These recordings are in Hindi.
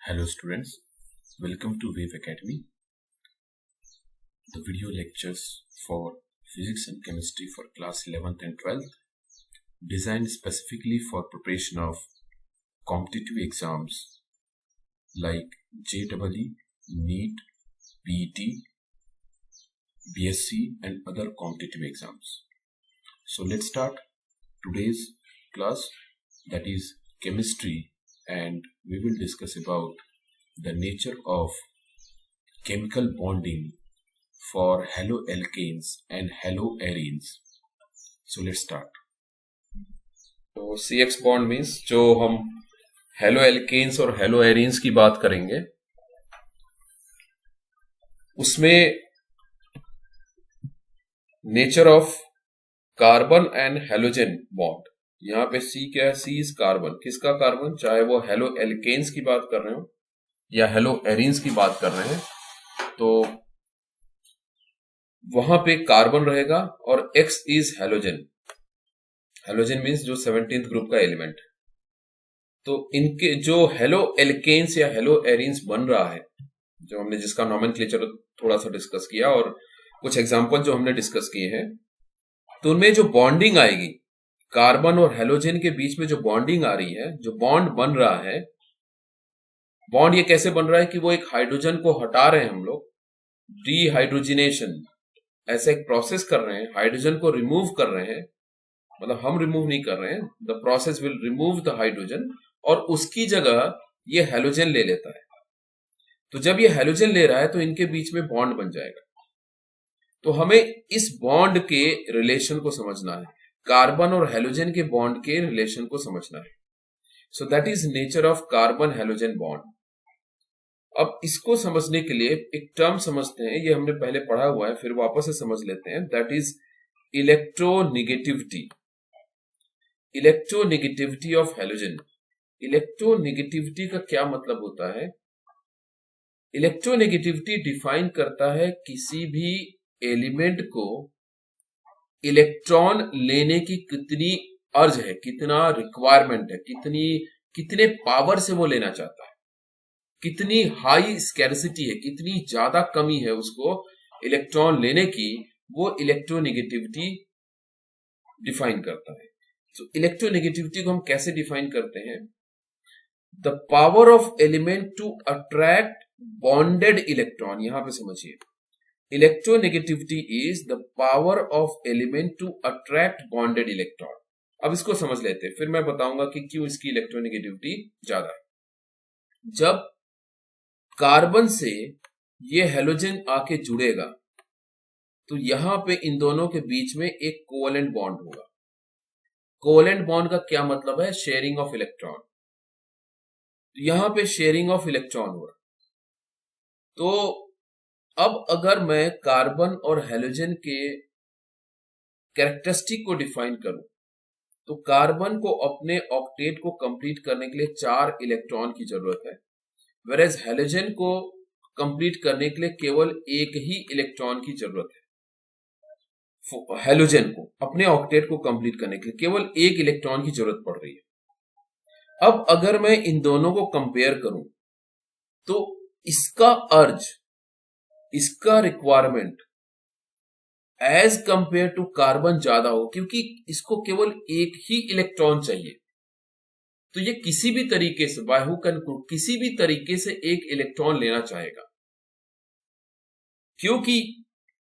Hello students, welcome to Wave Academy. The video lectures for physics and chemistry for class 11th and 12th, designed specifically for preparation of competitive exams like JEE, NEET, PET, BSc and other competitive exams. So let's start today's class, that is chemistry, and we will discuss about the nature of chemical bonding for haloalkanes and haloarenes. So let's start. तो CX बॉन्ड मीन्स जो हम हेलोएल्केन्स और हेलोएरीन्स की बात करेंगे उसमें nature of carbon and halogen bond, यहाँ पे C क्या है? C is carbon. किसका कार्बन? चाहे वो हेलोएल्केन्स की बात कर रहे हो या हेलोएरीन्स की बात कर रहे हैं, तो वहां पे कार्बन रहेगा और X is halogen. Halogen means जो 17th ग्रुप का एलिमेंट। तो इनके जो हेलोएल्केन्स या हेलोएरीन्स बन रहा है, जो हमने जिसका नॉमेनक्लेचर थोड़ा सा डिस्कस किया और कुछ एग्जांपल जो हमने डिस्कस किए हैं, तो उनमें जो बॉन्डिंग आएगी कार्बन और हेलोजन के बीच में, जो बॉन्डिंग आ रही है, जो बॉन्ड बन रहा है, बॉन्ड ये कैसे बन रहा है कि वो एक हाइड्रोजन को हटा रहे हैं हम लोग, डीहाइड्रोजिनेशन ऐसा एक प्रोसेस कर रहे हैं, हाइड्रोजन को रिमूव कर रहे हैं। मतलब हम रिमूव नहीं कर रहे हैं, the process will remove the hydrogen, और उसकी जगह ये हेलोजन ले लेता है। तो जब ये हेलोजन ले रहा है तो इनके बीच में बॉन्ड बन जाएगा। तो हमें इस बॉन्ड के रिलेशन को समझना है, कार्बन और हेलोजन के बॉन्ड के रिलेशन को समझना है। सो that is nature of carbon halogen bond. अब इसको समझने के लिए एक टर्म समझते हैं, ये हमने पहले पढ़ा हुआ है, फिर वापस से समझ लेते हैं। That is electronegativity. Electronegativity of halogen. Electronegativity का क्या मतलब होता है? इलेक्ट्रोनेगेटिविटी डिफाइन करता है किसी भी एलिमेंट को इलेक्ट्रॉन लेने की कितनी अर्ज है, कितना रिक्वायरमेंट है, कितने पावर से वो लेना चाहता है, कितनी हाई स्कैर्सिटी है, कितनी ज्यादा कमी है उसको इलेक्ट्रॉन लेने की, वो इलेक्ट्रोनेगेटिविटी डिफाइन करता है। तो इलेक्ट्रोनेगेटिविटी को हम कैसे डिफाइन करते हैं? The power of element to attract bonded electron. यहां पे समझिए, electronegativity is the power of element to attract bonded electron. अब इसको समझ लेते हैं, फिर मैं बताऊंगा कि क्यों इसकी इलेक्ट्रोनेगेटिविटी ज्यादा है। जब कार्बन से ये हेलोजन आके जुड़ेगा तो यहां पे इन दोनों के बीच में एक कोवेलेंट बॉन्ड होगा। कोवेलेंट बॉन्ड का क्या मतलब है? Sharing of electron. यहां पे शेयरिंग ऑफ इलेक्ट्रॉन हो रहा। तो अब अगर मैं कार्बन और हेलोजन के कैरेक्टरिस्टिक को डिफाइन करूं, तो कार्बन को अपने ऑक्टेट को कंप्लीट करने के लिए 4 इलेक्ट्रॉन की जरूरत है, वेरेज हेलोजन को कंप्लीट करने के लिए केवल एक ही इलेक्ट्रॉन की जरूरत है। हेलोजन को अपने ऑक्टेट को कंप्लीट करने के लिए केवल एक इलेक्ट्रॉन की जरूरत पड़ रही है। अब अगर मैं इन दोनों को कंपेयर करूं तो इसका अर्ज, इसका requirement as compare to carbon ज्यादा हो, क्योंकि इसको केवल एक ही इलेक्ट्रॉन चाहिए। तो ये किसी भी तरीके से, बाय हुक एंड क्रूक, किसी भी तरीके से एक इलेक्ट्रॉन लेना चाहेगा, क्योंकि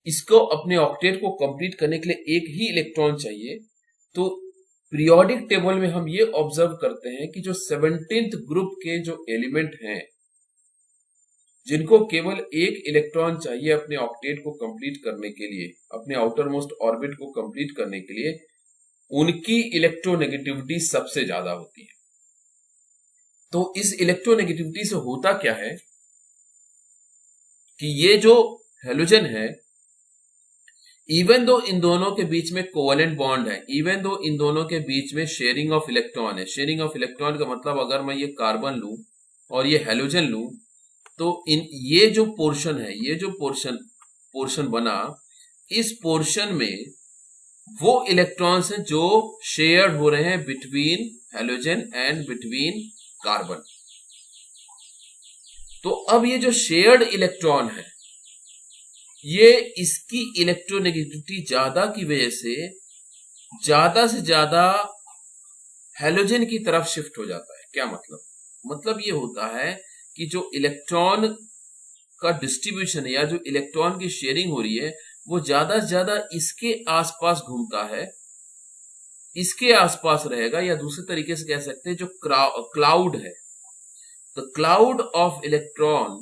इसको अपने ऑक्टेट को कंप्लीट करने के लिए एक ही इलेक्ट्रॉन चाहिए। तो पीरियोडिक टेबल में हम ये ऑब्जर्व करते हैं कि जो 17th ग्रुप के जो एलिमेंट हैं, जिनको केवल एक इलेक्ट्रॉन चाहिए अपने ऑक्टेट को कंप्लीट करने के लिए, अपने आउटर मोस्ट ऑर्बिट को कंप्लीट करने के लिए, उनकी इलेक्ट्रोनेगेटिविटी सबसे ज्यादा होती है। तो इस इलेक्ट्रोनेगेटिविटी से होता क्या है कि ये जो हेलोजन है, इवन दो इन दोनों के बीच में कोवेलेंट बॉन्ड है, इवन दो इन दोनों के बीच में शेयरिंग ऑफ इलेक्ट्रॉन है। शेयरिंग ऑफ इलेक्ट्रॉन का मतलब, अगर मैं ये कार्बन लूं और ये हेलोजन लूं, तो ये जो पोर्शन है, ये जो पोर्शन बना, इस पोर्शन में वो इलेक्ट्रॉन्स हैं जो शेयर्ड हो रहे हैं between halogen and between carbon. तो अब ये जो शेयर्ड इलेक्ट्रॉन है, ये इसकी इलेक्ट्रोनेगेटिविटी ज्यादा की वजह से ज्यादा हैलोजन की तरफ शिफ्ट हो जाता है। क्या मतलब? मतलब ये होता है कि जो इलेक्ट्रॉन का डिस्ट्रीब्यूशन है या जो इलेक्ट्रॉन की शेयरिंग हो रही है वो ज्यादा से ज्यादा इसके आसपास घूमता है, इसके आसपास रहेगा, या दूसरे तरीके से कह सकते हैं जो क्लाउड है, the cloud of electron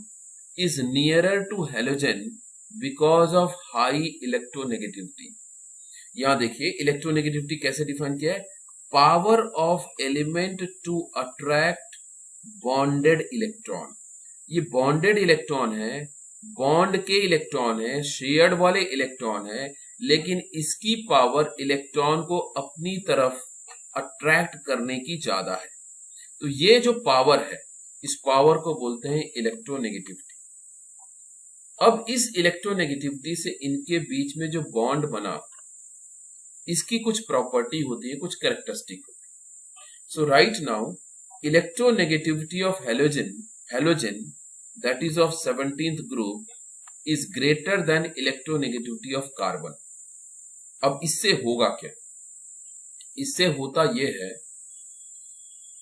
is nearer to halogen because of high electronegativity. यहां देखिए इलेक्ट्रोनेगेटिविटी कैसे डिफाइन किया है, power of element to attract bonded electron. ये बॉन्डेड इलेक्ट्रॉन है, बॉन्ड के इलेक्ट्रॉन है, शेयर्ड वाले इलेक्ट्रॉन है, लेकिन इसकी पावर इलेक्ट्रॉन को अपनी तरफ अट्रैक्ट करने की ज्यादा है। तो ये जो पावर है, इस पावर को बोलते हैं इलेक्ट्रोनेगेटिविटी। अब इस इलेक्ट्रोनेगेटिविटी से इनके बीच में जो बॉन्ड बना, इसकी कुछ प्रॉपर्टी होती है, कुछ कैरेक्टरिस्टिक होती है। So right now electronegativity of halogen that is of 17th group is greater than electronegativity of carbon। अब इससे होगा क्या? इससे होता यह है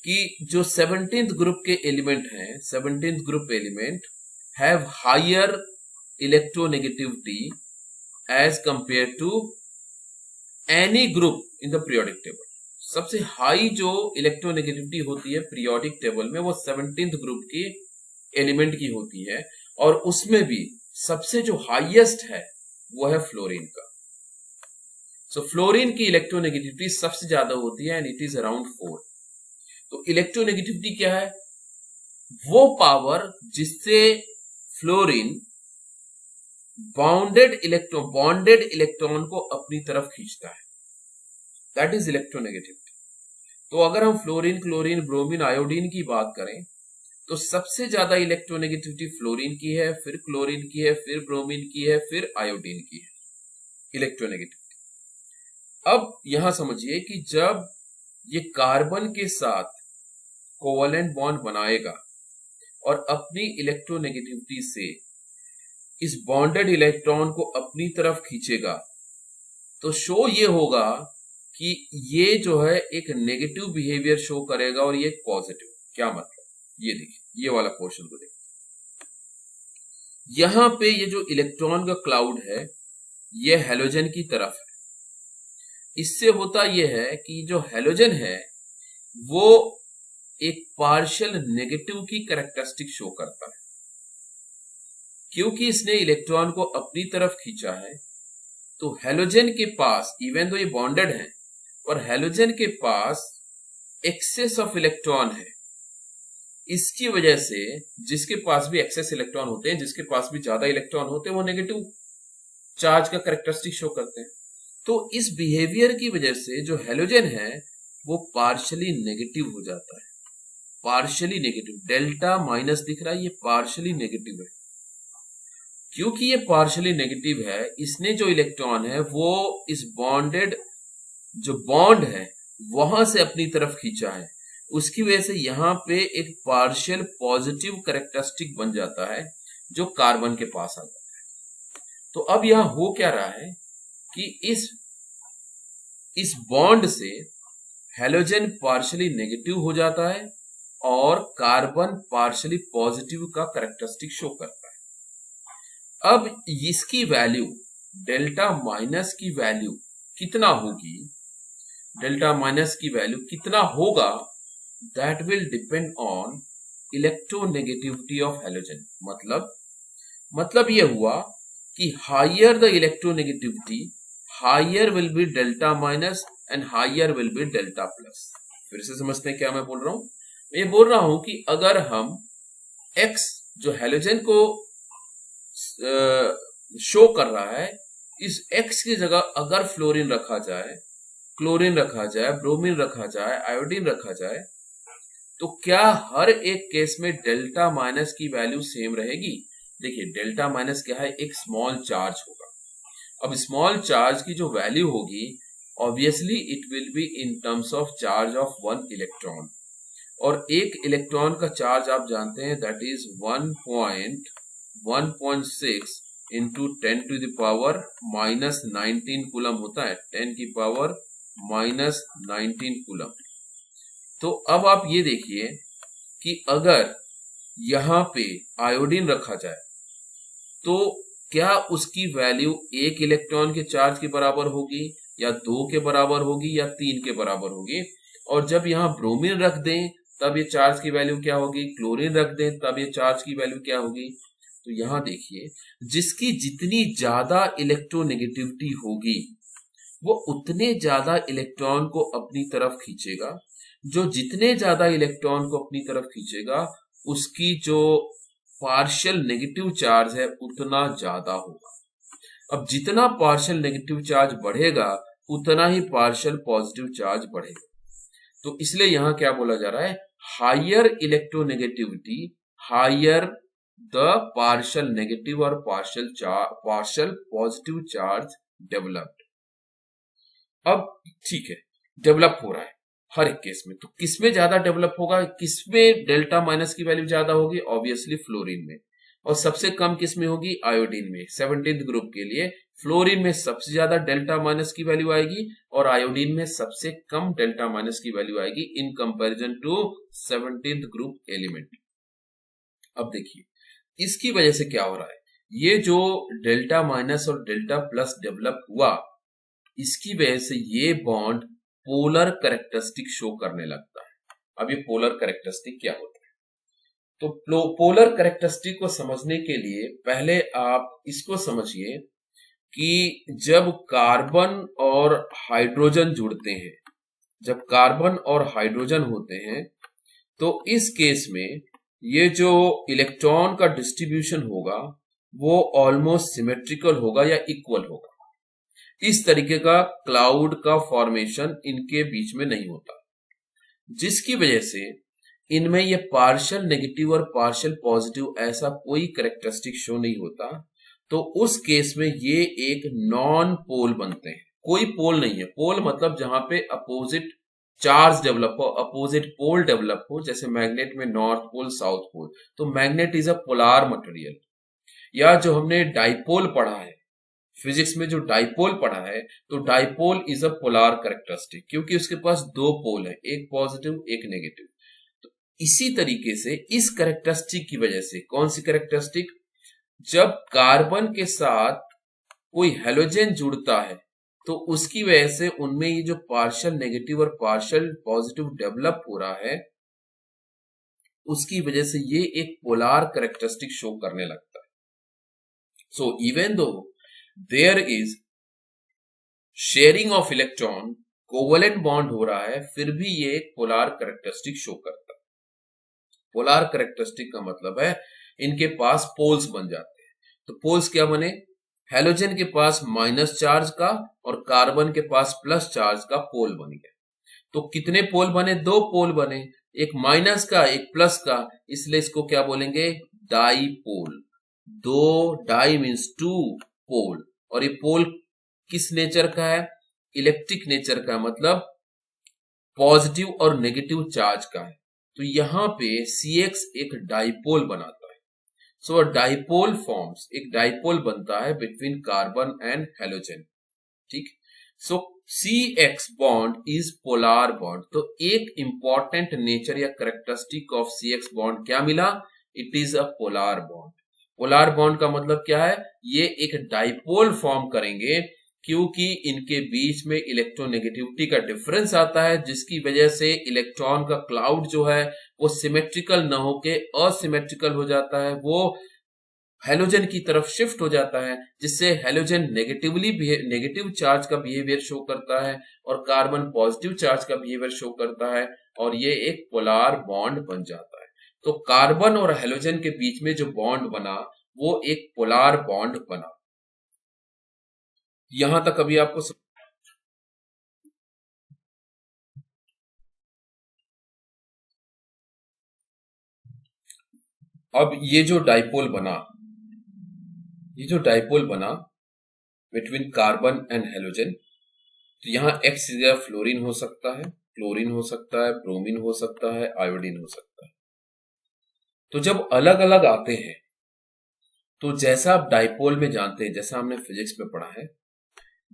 कि जो 17th ग्रुप के एलिमेंट हैं, 17th group element have higher electronegativity as compare to any group in the periodic table. सबसे हाई जो इलेक्ट्रोनेगेटिविटी होती है पीरियोडिक टेबल में वो 17th ग्रुप की एलिमेंट की होती है, और उसमें भी सबसे जो हाईएस्ट है वो है फ्लोरीन का। सो फ्लोरीन की इलेक्ट्रोनेगेटिविटी सबसे ज्यादा होती है एंड इट इज अराउंड 4। तो इलेक्ट्रोनेगेटिविटी क्या है? वो पावर जिससे फ्लोरीन बॉन्डेड इलेक्ट्रॉन को अपनी तरफ खींचता है, दैट इज इलेक्ट्रोनेगेटिविटी। तो अगर हम फ्लोरीन, क्लोरीन, ब्रोमीन, आयोडीन की बात करें तो सबसे ज्यादा इलेक्ट्रोनेगेटिविटी फ्लोरीन की है, फिर क्लोरीन की है, फिर ब्रोमीन की है, फिर आयोडीन की है इलेक्ट्रोनेगेटिविटी। अब यहां समझिए कि जब ये कार्बन के साथ कोवेलेंट बॉन्ड बनाएगा और अपनी इलेक्ट्रोनेगेटिविटी से इस बॉन्डेड इलेक्ट्रॉन को अपनी तरफ खींचेगा, तो शो ये होगा कि ये जो है एक नेगेटिव बिहेवियर शो करेगा और ये पॉजिटिव। क्या मतलब? ये देखिए, ये वाला पोर्शन को देखिए, यहां पे ये जो इलेक्ट्रॉन का क्लाउड है ये हैलोजन की तरफ है। इससे होता यह है कि जो हैलोजन है वो एक पार्शियल नेगेटिव की कैरेक्टरिस्टिक शो करता है, क्योंकि इसने इलेक्ट्रॉन को अपनी तरफ खींचा है। तो हैलोजन के पास, इवन दो ये बॉन्डेड है, और हैलोजन के पास एक्सेस ऑफ इलेक्ट्रॉन है। इसकी वजह से जिसके पास भी एक्सेस इलेक्ट्रॉन होते हैं, जिसके पास भी ज्यादा इलेक्ट्रॉन होते हैं, वो नेगेटिव चार्ज का कैरेक्टरिस्टिक शो करते हैं। तो इस बिहेवियर की वजह से जो हैलोजन है वो पार्शियली नेगेटिव हो जाता है। पार्शियली नेगेटिव, डेल्टा माइनस दिख रहा है, ये पार्शियली नेगेटिव है। क्योंकि ये पार्शियली नेगेटिव है, इसने जो इलेक्ट्रॉन है वो इस बॉन्डेड जो बॉन्ड है वहां से अपनी तरफ खींचा है। उसकी वजह से यहां पे एक पार्शियल पॉजिटिव कैरेक्टरिस्टिक बन जाता है जो कार्बन के पास आता है। तो अब यहां हो क्या रहा है कि इस बॉन्ड से हैलोजन पार्शियली नेगेटिव हो जाता है और कार्बन पार्शियली पॉजिटिव का कैरेक्टरिस्टिक शो करता है। अब इसकी वैल्यू डेल्टा माइनस की वैल्यू कितना होगी, डेल्टा माइनस की वैल्यू कितना होगा, that will depend on electronegativity of halogen। मतलब ये हुआ कि higher the electronegativity, higher will be delta minus and higher will be delta plus। फिर से समझते हैं क्या मैं बोल रहा हूं। मैं ये बोल रहा हूं कि अगर हम X जो हैलोजन को शो कर रहा है, इस X की जगह अगर फ्लोरीन रखा जाए, क्लोरीन रखा जाए, ब्रोमीन रखा जाए, आयोडीन रखा जाए, तो क्या हर एक केस में डेल्टा माइनस की वैल्यू सेम रहेगी? देखिए डेल्टा माइनस क्या है, एक स्मॉल चार्ज होगा। अब स्मॉल चार्ज की जो वैल्यू होगी obviously it will be in terms of charge of 1 electron. और एक इलेक्ट्रॉन का चार्ज आप जानते हैं that is 1.6 into 10 to the power minus 19 coulomb होता है, 10 की पावर माइनस 19 कूलम। तो अब आप ये देखिए कि अगर यहां पे आयोडीन रखा जाए तो क्या उसकी वैल्यू एक इलेक्ट्रॉन के चार्ज के बराबर होगी या 2 के बराबर होगी या 3 के बराबर होगी। और जब यहाँ ब्रोमीन रख दें तब ये चार्ज की वैल्यू क्या होगी, क्लोरीन रख दें तब ये चार्ज की वैल्यू क्या होगी। तो यहाँ देखिए जिसकी जितनी ज्यादा इलेक्ट्रोनेगेटिविटी होगी वो उतने ज्यादा इलेक्ट्रॉन को अपनी तरफ खींचेगा। जो जितने ज्यादा इलेक्ट्रॉन को अपनी तरफ खींचेगा उसकी जो पार्शियल नेगेटिव चार्ज है उतना ज्यादा होगा। अब जितना पार्शियल नेगेटिव चार्ज बढ़ेगा उतना ही पार्शियल पॉजिटिव चार्ज बढ़ेगा। तो इसलिए यहां क्या बोला जा रहा है, higher electronegativity higher the partial negative और पार्शियल पॉजिटिव चार्ज डेवलप्ड। अब ठीक है, डेवलप हो रहा है हर एक केस में। तो किसमें ज्यादा डेवलप होगा, किसमें डेल्टा माइनस की वैल्यू ज्यादा होगी, ऑब्वियसली फ्लोरीन में। और सबसे कम किसमें होगी, आयोडीन में। 17th ग्रुप के लिए फ्लोरीन में सबसे ज्यादा डेल्टा माइनस की वैल्यू आएगी और आयोडीन में सबसे कम डेल्टा माइनस की वैल्यू आएगी in comparison to 17th group element. अब देखिए इसकी वजह से क्या हो रहा है, ये जो डेल्टा माइनस और डेल्टा प्लस डेवलप हुआ इसकी वजह से ये बॉन्ड पोलर कैरेक्टरिस्टिक शो करने लगता है। अब ये पोलर कैरेक्टरिस्टिक क्या होता है, तो पोलर कैरेक्टरिस्टिक को समझने के लिए पहले आप इसको समझिए कि जब कार्बन और हाइड्रोजन जुड़ते हैं, जब कार्बन और हाइड्रोजन होते हैं तो इस केस में ये जो इलेक्ट्रॉन का डिस्ट्रीब्यूशन होगा वो ऑलमोस्ट सिमेट्रिकल होगा या इक्वल होगा। इस तरीके का क्लाउड का फॉर्मेशन इनके बीच में नहीं होता, जिसकी वजह से इनमें ये पार्शियल नेगेटिव और पार्शियल पॉजिटिव ऐसा कोई कैरेक्टरिस्टिक शो नहीं होता। तो उस केस में ये एक नॉन पोल बनते हैं, कोई पोल नहीं है। पोल मतलब जहां पे अपोजिट चार्ज डेवलप हो, अपोजिट पोल डेवलप हो, जैसे मैग्नेट में नॉर्थ पोल साउथ पोल। तो magnet is a polar material. या जो हमने डाइपोल पढ़ा है फिजिक्स में, जो डाइपोल पढ़ा है, तो dipole is a polar characteristic क्योंकि उसके पास दो पोल है, एक पॉजिटिव एक नेगेटिव। तो इसी तरीके से इस कैरेक्टरिस्टिक की वजह से, कौन सी कैरेक्टरिस्टिक, जब कार्बन के साथ कोई हेलोजन जुड़ता है तो उसकी वजह से उनमें ये जो पार्शियल नेगेटिव और पार्शियल पॉजिटिव डेवलप हो रहा है उसकी वजह से ये एक पोलार कैरेक्टरिस्टिक शो करने लगता है। So even though there is sharing of electron, covalent bond हो रहा है, फिर भी ये एक पोलार कैरेक्टरिस्टिक शो करता है। पोलार कैरेक्टरिस्टिक का मतलब है इनके पास पोल्स बन जाते हैं। तो पोल्स क्या बने, हेलोजन के पास माइनस चार्ज का और कार्बन के पास प्लस चार्ज का पोल बन गया। तो कितने पोल बने, दो पोल बने, एक माइनस का एक प्लस का, इसलिए इसको क्या बोलेंगे, डाईपोल। दो डाई मीन्स टू पोल, और ये पोल किस नेचर का है, इलेक्ट्रिक नेचर का, मतलब पॉजिटिव और नेगेटिव चार्ज का है। तो यहां पे CX एक डाईपोल बनाता है। सो डाईपोल फॉर्म्स, एक डाईपोल बनता है बिटवीन कार्बन एंड हेलोजन। ठीक, सो CX bond is polar bond. तो एक इंपॉर्टेंट नेचर या कैरेक्टरिस्टिक ऑफ CX बॉन्ड क्या मिला, it is a polar bond. Polar bond का मतलब क्या है, ये एक डाईपोल फॉर्म करेंगे क्योंकि इनके बीच में इलेक्ट्रोनेगेटिविटी का डिफरेंस आता है, जिसकी वजह से इलेक्ट्रॉन का क्लाउड जो है वो सिमेट्रिकल न होके असिमेट्रिकल हो जाता है, वो हेलोजन की तरफ शिफ्ट हो जाता है, जिससे हेलोजन नेगेटिव चार्ज का बिहेवियर शो करता है और कार्बन पॉजिटिव चार्ज का बिहेवियर शो करता है, और ये एक पोलार बॉन्ड बन जाता है। तो कार्बन और हेलोजन के बीच में जो बॉन्ड बना वो एक पोलार बॉन्ड बना। यहां तक अभी आपको अब ये जो डाइपोल बना बिटवीन कार्बन एंड हेलोजन, तो यहां X फ्लोरीन हो सकता है क्लोरीन हो सकता है, ब्रोमीन हो सकता है, आयोडीन हो सकता है। तो जब अलग अलग आते हैं तो जैसा आप डाइपोल में जानते हैं, जैसा हमने फिजिक्स में पढ़ा है,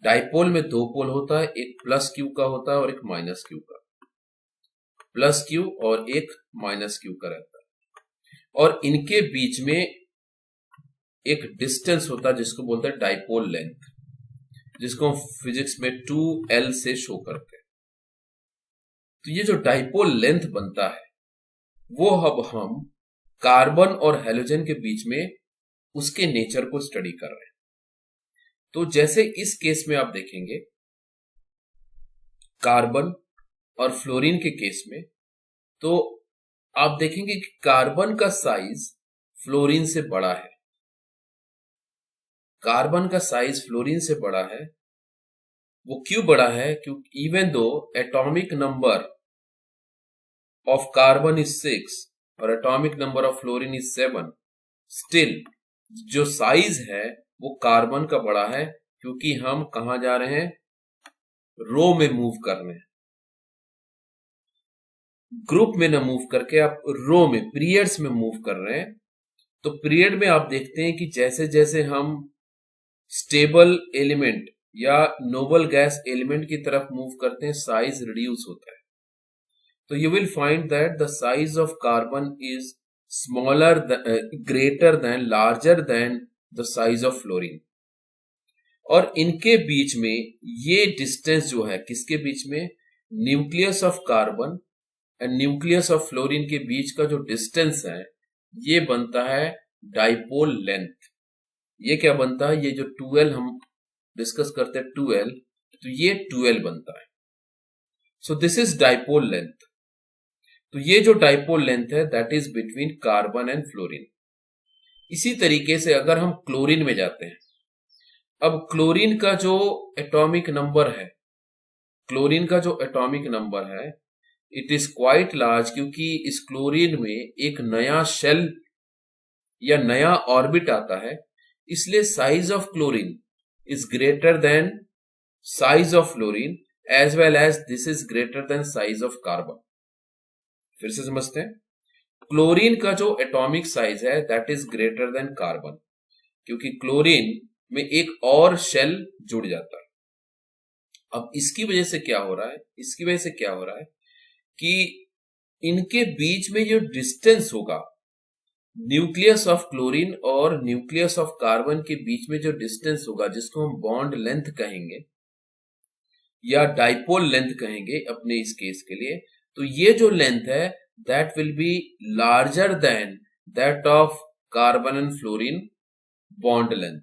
डाइपोल में दो पोल होता है, एक प्लस क्यू का होता है और एक माइनस क्यू का। प्लस क्यू और एक माइनस क्यू का रहता है, और इनके बीच में एक डिस्टेंस होता है जिसको बोलते हैं डाइपोल लेंथ, जिसको हम फिजिक्स में 2L से शो करते हैं। तो ये जो डाइपोल लेंथ बनता है वो अब हम कार्बन और हैलोजन के बीच में उसके नेचर को स्टडी कर रहे हैं। तो जैसे इस केस में आप देखेंगे, कार्बन और फ्लोरीन के केस में, तो आप देखेंगे कि कार्बन का साइज फ्लोरीन से बड़ा है। कार्बन का साइज फ्लोरीन से बड़ा है। वो क्यों बड़ा है? क्योंकि even though atomic number of carbon is 6 और atomic number of fluorine is 7, still जो साइज है वो कार्बन का बड़ा है, क्योंकि हम कहां जा रहे हैं? रो में मूव कर रहे हैं। ग्रुप में न मूव करके आप रो में, पीरियड्स में मूव कर रहे हैं। तो पीरियड में आप देखते हैं कि जैसे जैसे हम स्टेबल एलिमेंट या नोबल गैस एलिमेंट की तरफ मूव करते हैं, साइज रिड्यूस होता है। तो you will find that the size of carbon is smaller, greater than, larger than the size of fluorine. और इनके बीच में ये डिस्टेंस जो है, किसके बीच में? Nucleus of carbon and nucleus of fluorine के बीच का जो डिस्टेंस है, ये बनता है डाइपोल लेंथ। ये क्या बनता है? ये जो 2L हम डिस्कस करते हैं, 2L, तो ये 2L बनता है। So this is dipole length. तो ये जो डाइपोल लेंथ है that is between carbon and fluorine. इसी तरीके से अगर हम क्लोरीन में जाते हैं, अब क्लोरीन का जो एटॉमिक नंबर है, क्लोरीन का जो एटॉमिक नंबर है, इट इज क्वाइट लार्ज, क्योंकि इस क्लोरीन में एक नया शेल या नया ऑर्बिट आता है, इसलिए size of chlorine is greater than size of fluorine, as well as this is greater than size of carbon. फिर से समझते हैं, क्लोरीन का जो एटॉमिक साइज है that is greater than carbon, क्योंकि क्लोरीन में एक और शेल जुड़ जाता है। अब इसकी वजह से क्या हो रहा है? इसकी वजह से क्या हो रहा है कि इनके बीच में जो डिस्टेंस होगा, न्यूक्लियस ऑफ क्लोरीन और न्यूक्लियस ऑफ कार्बन के बीच में जो डिस्टेंस होगा, जिसको हम बॉन्ड लेंथ कहेंगे या डाइपोल लेंथ कहेंगे अपने इस केस के लिए, तो ये जो लेंथ है that will be larger than that of carbon and fluorine bond length.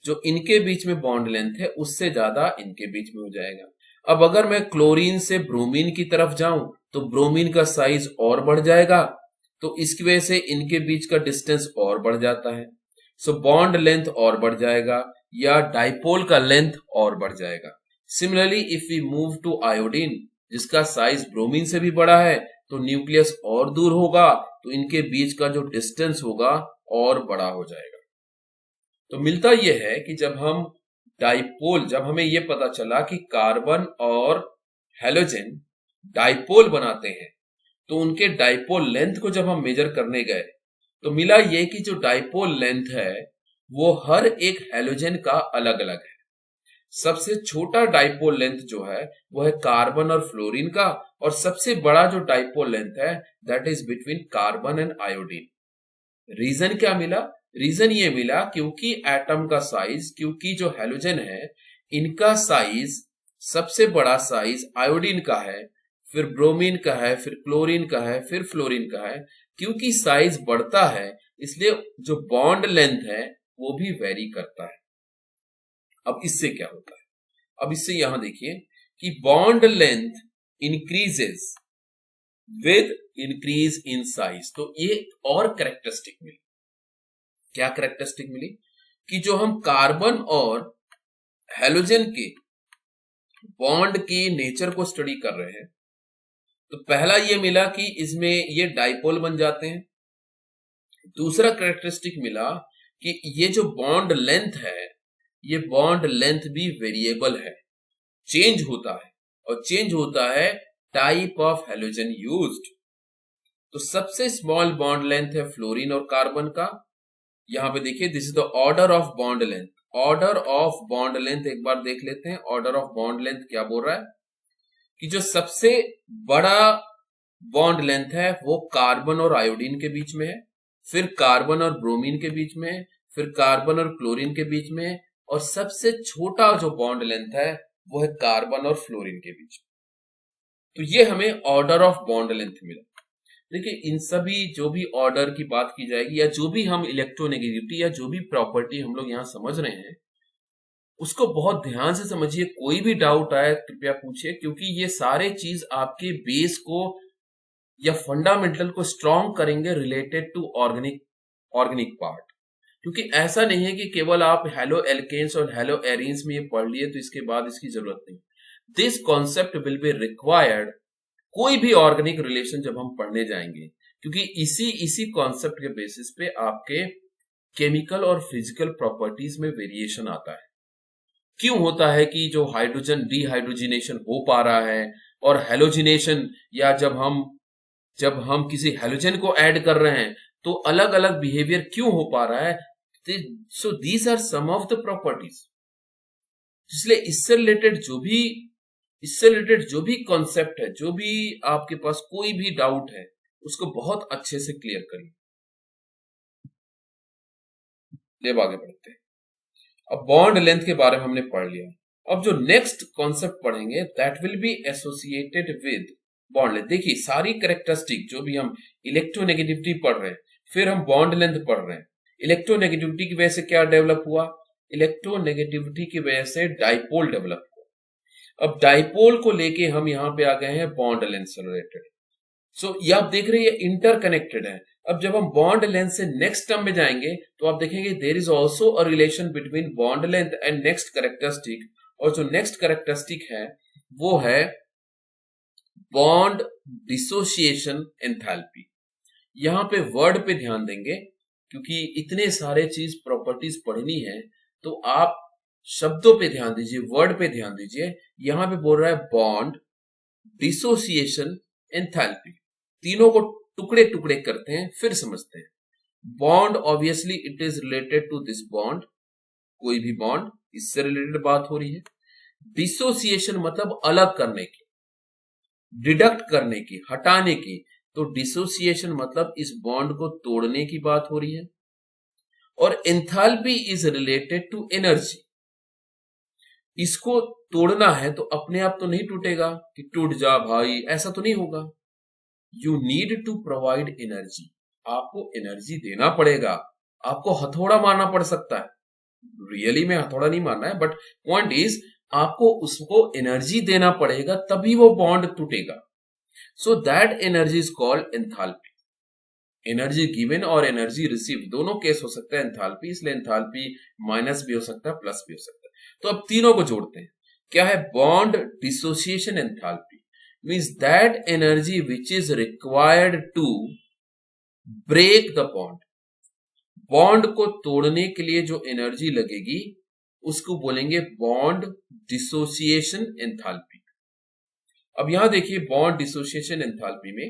जो इनके बीच में बॉन्ड लेंथ है उससे ज्यादा इनके बीच में हो जाएगा। अब अगर मैं क्लोरीन से ब्रोमीन की तरफ जाऊं तो ब्रोमीन का साइज और बढ़ जाएगा, तो इसकी वजह से इनके बीच का डिस्टेंस और बढ़ जाता है। सो बॉन्ड लेंथ और बढ़ जाएगा या डाइपोल का लेंथ और बढ़ जाएगा। Similarly if we move to iodine, जिसका साइज ब्रोमीन से भी बड़ा है, तो न्यूक्लियस और दूर होगा, तो इनके बीच का जो डिस्टेंस होगा और बड़ा हो जाएगा। तो मिलता यह है कि जब हमें यह पता चला कि कार्बन और हैलोजन डाइपोल बनाते हैं, तो उनके डाइपोल लेंथ को जब हम मेजर करने गए तो मिला यह कि जो डाइपोल लेंथ है वो हर एक हैलोजन का अलग अलग है। सबसे छोटा डाइपोल लेंथ जो है वो है कार्बन और फ्लोरीन का, और सबसे बड़ा जो डाइपोल लेंथ है that is between carbon and iodine. Reason क्या मिला? रीजन ये मिला क्योंकि एटम का साइज, क्योंकि जो हैलोजन है इनका साइज, सबसे बड़ा साइज आयोडीन का है, फिर ब्रोमीन का है, फिर क्लोरीन का है, फिर फ्लोरीन का है। क्योंकि साइज बढ़ता है इसलिए जो बॉन्ड लेंथ है वो भी वेरी करता है। अब इससे क्या होता है? अब इससे यहां देखिए कि bond length increases with increase in size. तो ये और कैरेक्टरिस्टिक मिली। क्या कैरेक्टरिस्टिक मिली? कि जो हम कार्बन और हैलोजन के बॉन्ड के नेचर को स्टडी कर रहे हैं, तो पहला ये मिला कि इसमें ये डाइपोल बन जाते हैं। दूसरा कैरेक्टरिस्टिक मिला कि ये जो बॉन्ड लेंथ है, ये बॉन्ड लेंथ भी वेरिएबल है, चेंज होता है, और चेंज होता है टाइप ऑफ हैलोजन यूज्ड। तो सबसे स्मॉल बॉन्ड लेंथ है फ्लोरीन और कार्बन का। यहां पे देखिए, this is the order of bond length. Order of bond length एक बार देख लेते हैं। ऑर्डर ऑफ बॉन्ड लेंथ क्या बोल रहा है कि जो सबसे बड़ा बॉन्ड लेंथ है वो कार्बन और आयोडीन के बीच में है, फिर कार्बन और ब्रोमीन के बीच में है, फिर कार्बन और क्लोरीन के बीच में है, और सबसे छोटा जो बॉन्ड लेंथ है वो है कार्बन और फ्लोरीन के बीच में। तो ये हमें ऑर्डर ऑफ बॉन्ड लेंथ मिला। देखिए, इन सभी जो भी ऑर्डर की बात की जाएगी या जो भी हम इलेक्ट्रोनेगेटिविटी या जो भी प्रॉपर्टी हम लोग यहां समझ रहे हैं उसको बहुत ध्यान से समझिए। कोई भी डाउट आए कृपया पूछिए, क्योंकि ये सारे चीज आपके बेस को या फंडामेंटल को स्ट्रॉन्ग करेंगे रिलेटेड टू ऑर्गेनिक पार्ट। क्योंकि ऐसा नहीं है कि केवल आप हेलो एल्केन्स और हेलो एरीन्स में ये पढ़ लिए तो इसके बाद इसकी जरूरत नहीं। This concept will be required कोई भी ऑर्गेनिक रिलेशन जब हम पढ़ने जाएंगे, क्योंकि इसी कॉन्सेप्ट के बेसिस पे आपके केमिकल और फिजिकल प्रॉपर्टीज में वेरिएशन आता है। क्यों होता है कि जो हाइड्रोजन डिहाइड्रोजिनेशन हो पा रहा है और हेलोजिनेशन, या जब हम किसी हेलोजन को ऐड कर रहे हैं तो अलग अलग बिहेवियर क्यों हो पा रहा है। So these are some of the properties. इसलिए इससे रिलेटेड जो भी कॉन्सेप्ट है, जो भी आपके पास कोई भी डाउट है, उसको बहुत अच्छे से क्लियर करिए। अब आगे बढ़ते हैं। अब बॉन्ड लेंथ के बारे में हमने पढ़ लिया। अब जो नेक्स्ट कॉन्सेप्ट पढ़ेंगे that will be associated with bond length. देखिए, सारी कैरेक्टरिस्टिक जो भी हम इलेक्ट्रोनेगेटिविटी पढ़ रहे हैं, फिर हम बॉन्ड लेंथ पढ़ रहे हैं। इलेक्ट्रोनेगेटिविटी की वजह से क्या डेवलप हुआ? इलेक्ट्रोनेगेटिविटी की वजह से डाइपोल डेवलप हुआ। अब डाइपोल को लेके हम यहां पे आ गए हैं बॉन्ड लेंथ से रिलेटेड। सो ये आप देख रहे हैं इंटरकनेक्टेड है। अब जब हम बॉन्ड लेंथ से नेक्स्ट टर्म में जाएंगे तो आप देखेंगे there is also a relation between bond length and next characteristic. और जो नेक्स्ट कैरेक्टरिस्टिक है वो है बॉन्ड डिसोसिएशन एंथैल्पी। यहां पे वर्ड पे ध्यान देंगे, क्योंकि इतने सारे चीज प्रॉपर्टीज पढ़नी है तो आप शब्दों पे ध्यान दीजिए, वर्ड पे ध्यान दीजिए। यहां पे बोल रहा है बॉन्ड डिसोसिएशन एंथैल्पी। तीनों को टुकड़े टुकड़े करते हैं, फिर समझते हैं। Bond obviously it is related to this bond, कोई भी बॉन्ड, इससे रिलेटेड बात हो रही है। डिसोसिएशन मतलब अलग करने की, डिडक्ट करने की, हटाने की। तो डिसोसिएशन मतलब इस बॉन्ड को तोड़ने की बात हो रही है। और enthalpy is related to energy. इसको तोड़ना है तो अपने आप तो नहीं टूटेगा कि टूट जा भाई, ऐसा तो नहीं होगा। You need to provide energy. आपको एनर्जी देना पड़ेगा। आपको हथौड़ा मारना पड़ सकता है, रियली में हथौड़ा नहीं मारना है, बट पॉइंट इज आपको उसको एनर्जी देना पड़ेगा, तभी वो बॉन्ड टूटेगा। So that energy is called enthalpy. Energy given और एनर्जी रिसीव दोनों केस हो सकता है एंथैल्पी, इसलिए एंथैल्पी माइनस भी हो सकता है, प्लस भी हो सकता है। तो अब तीनों को जोड़ते हैं। क्या है? Bond dissociation enthalpy means that energy which is required to break the bond. Bond को तोड़ने के लिए जो एनर्जी लगेगी उसको बोलेंगे बॉन्ड डिसोसिएशन एंथैल्पी। अब यहां देखिए, बॉन्ड डिसोसिएशन एंथैल्पी में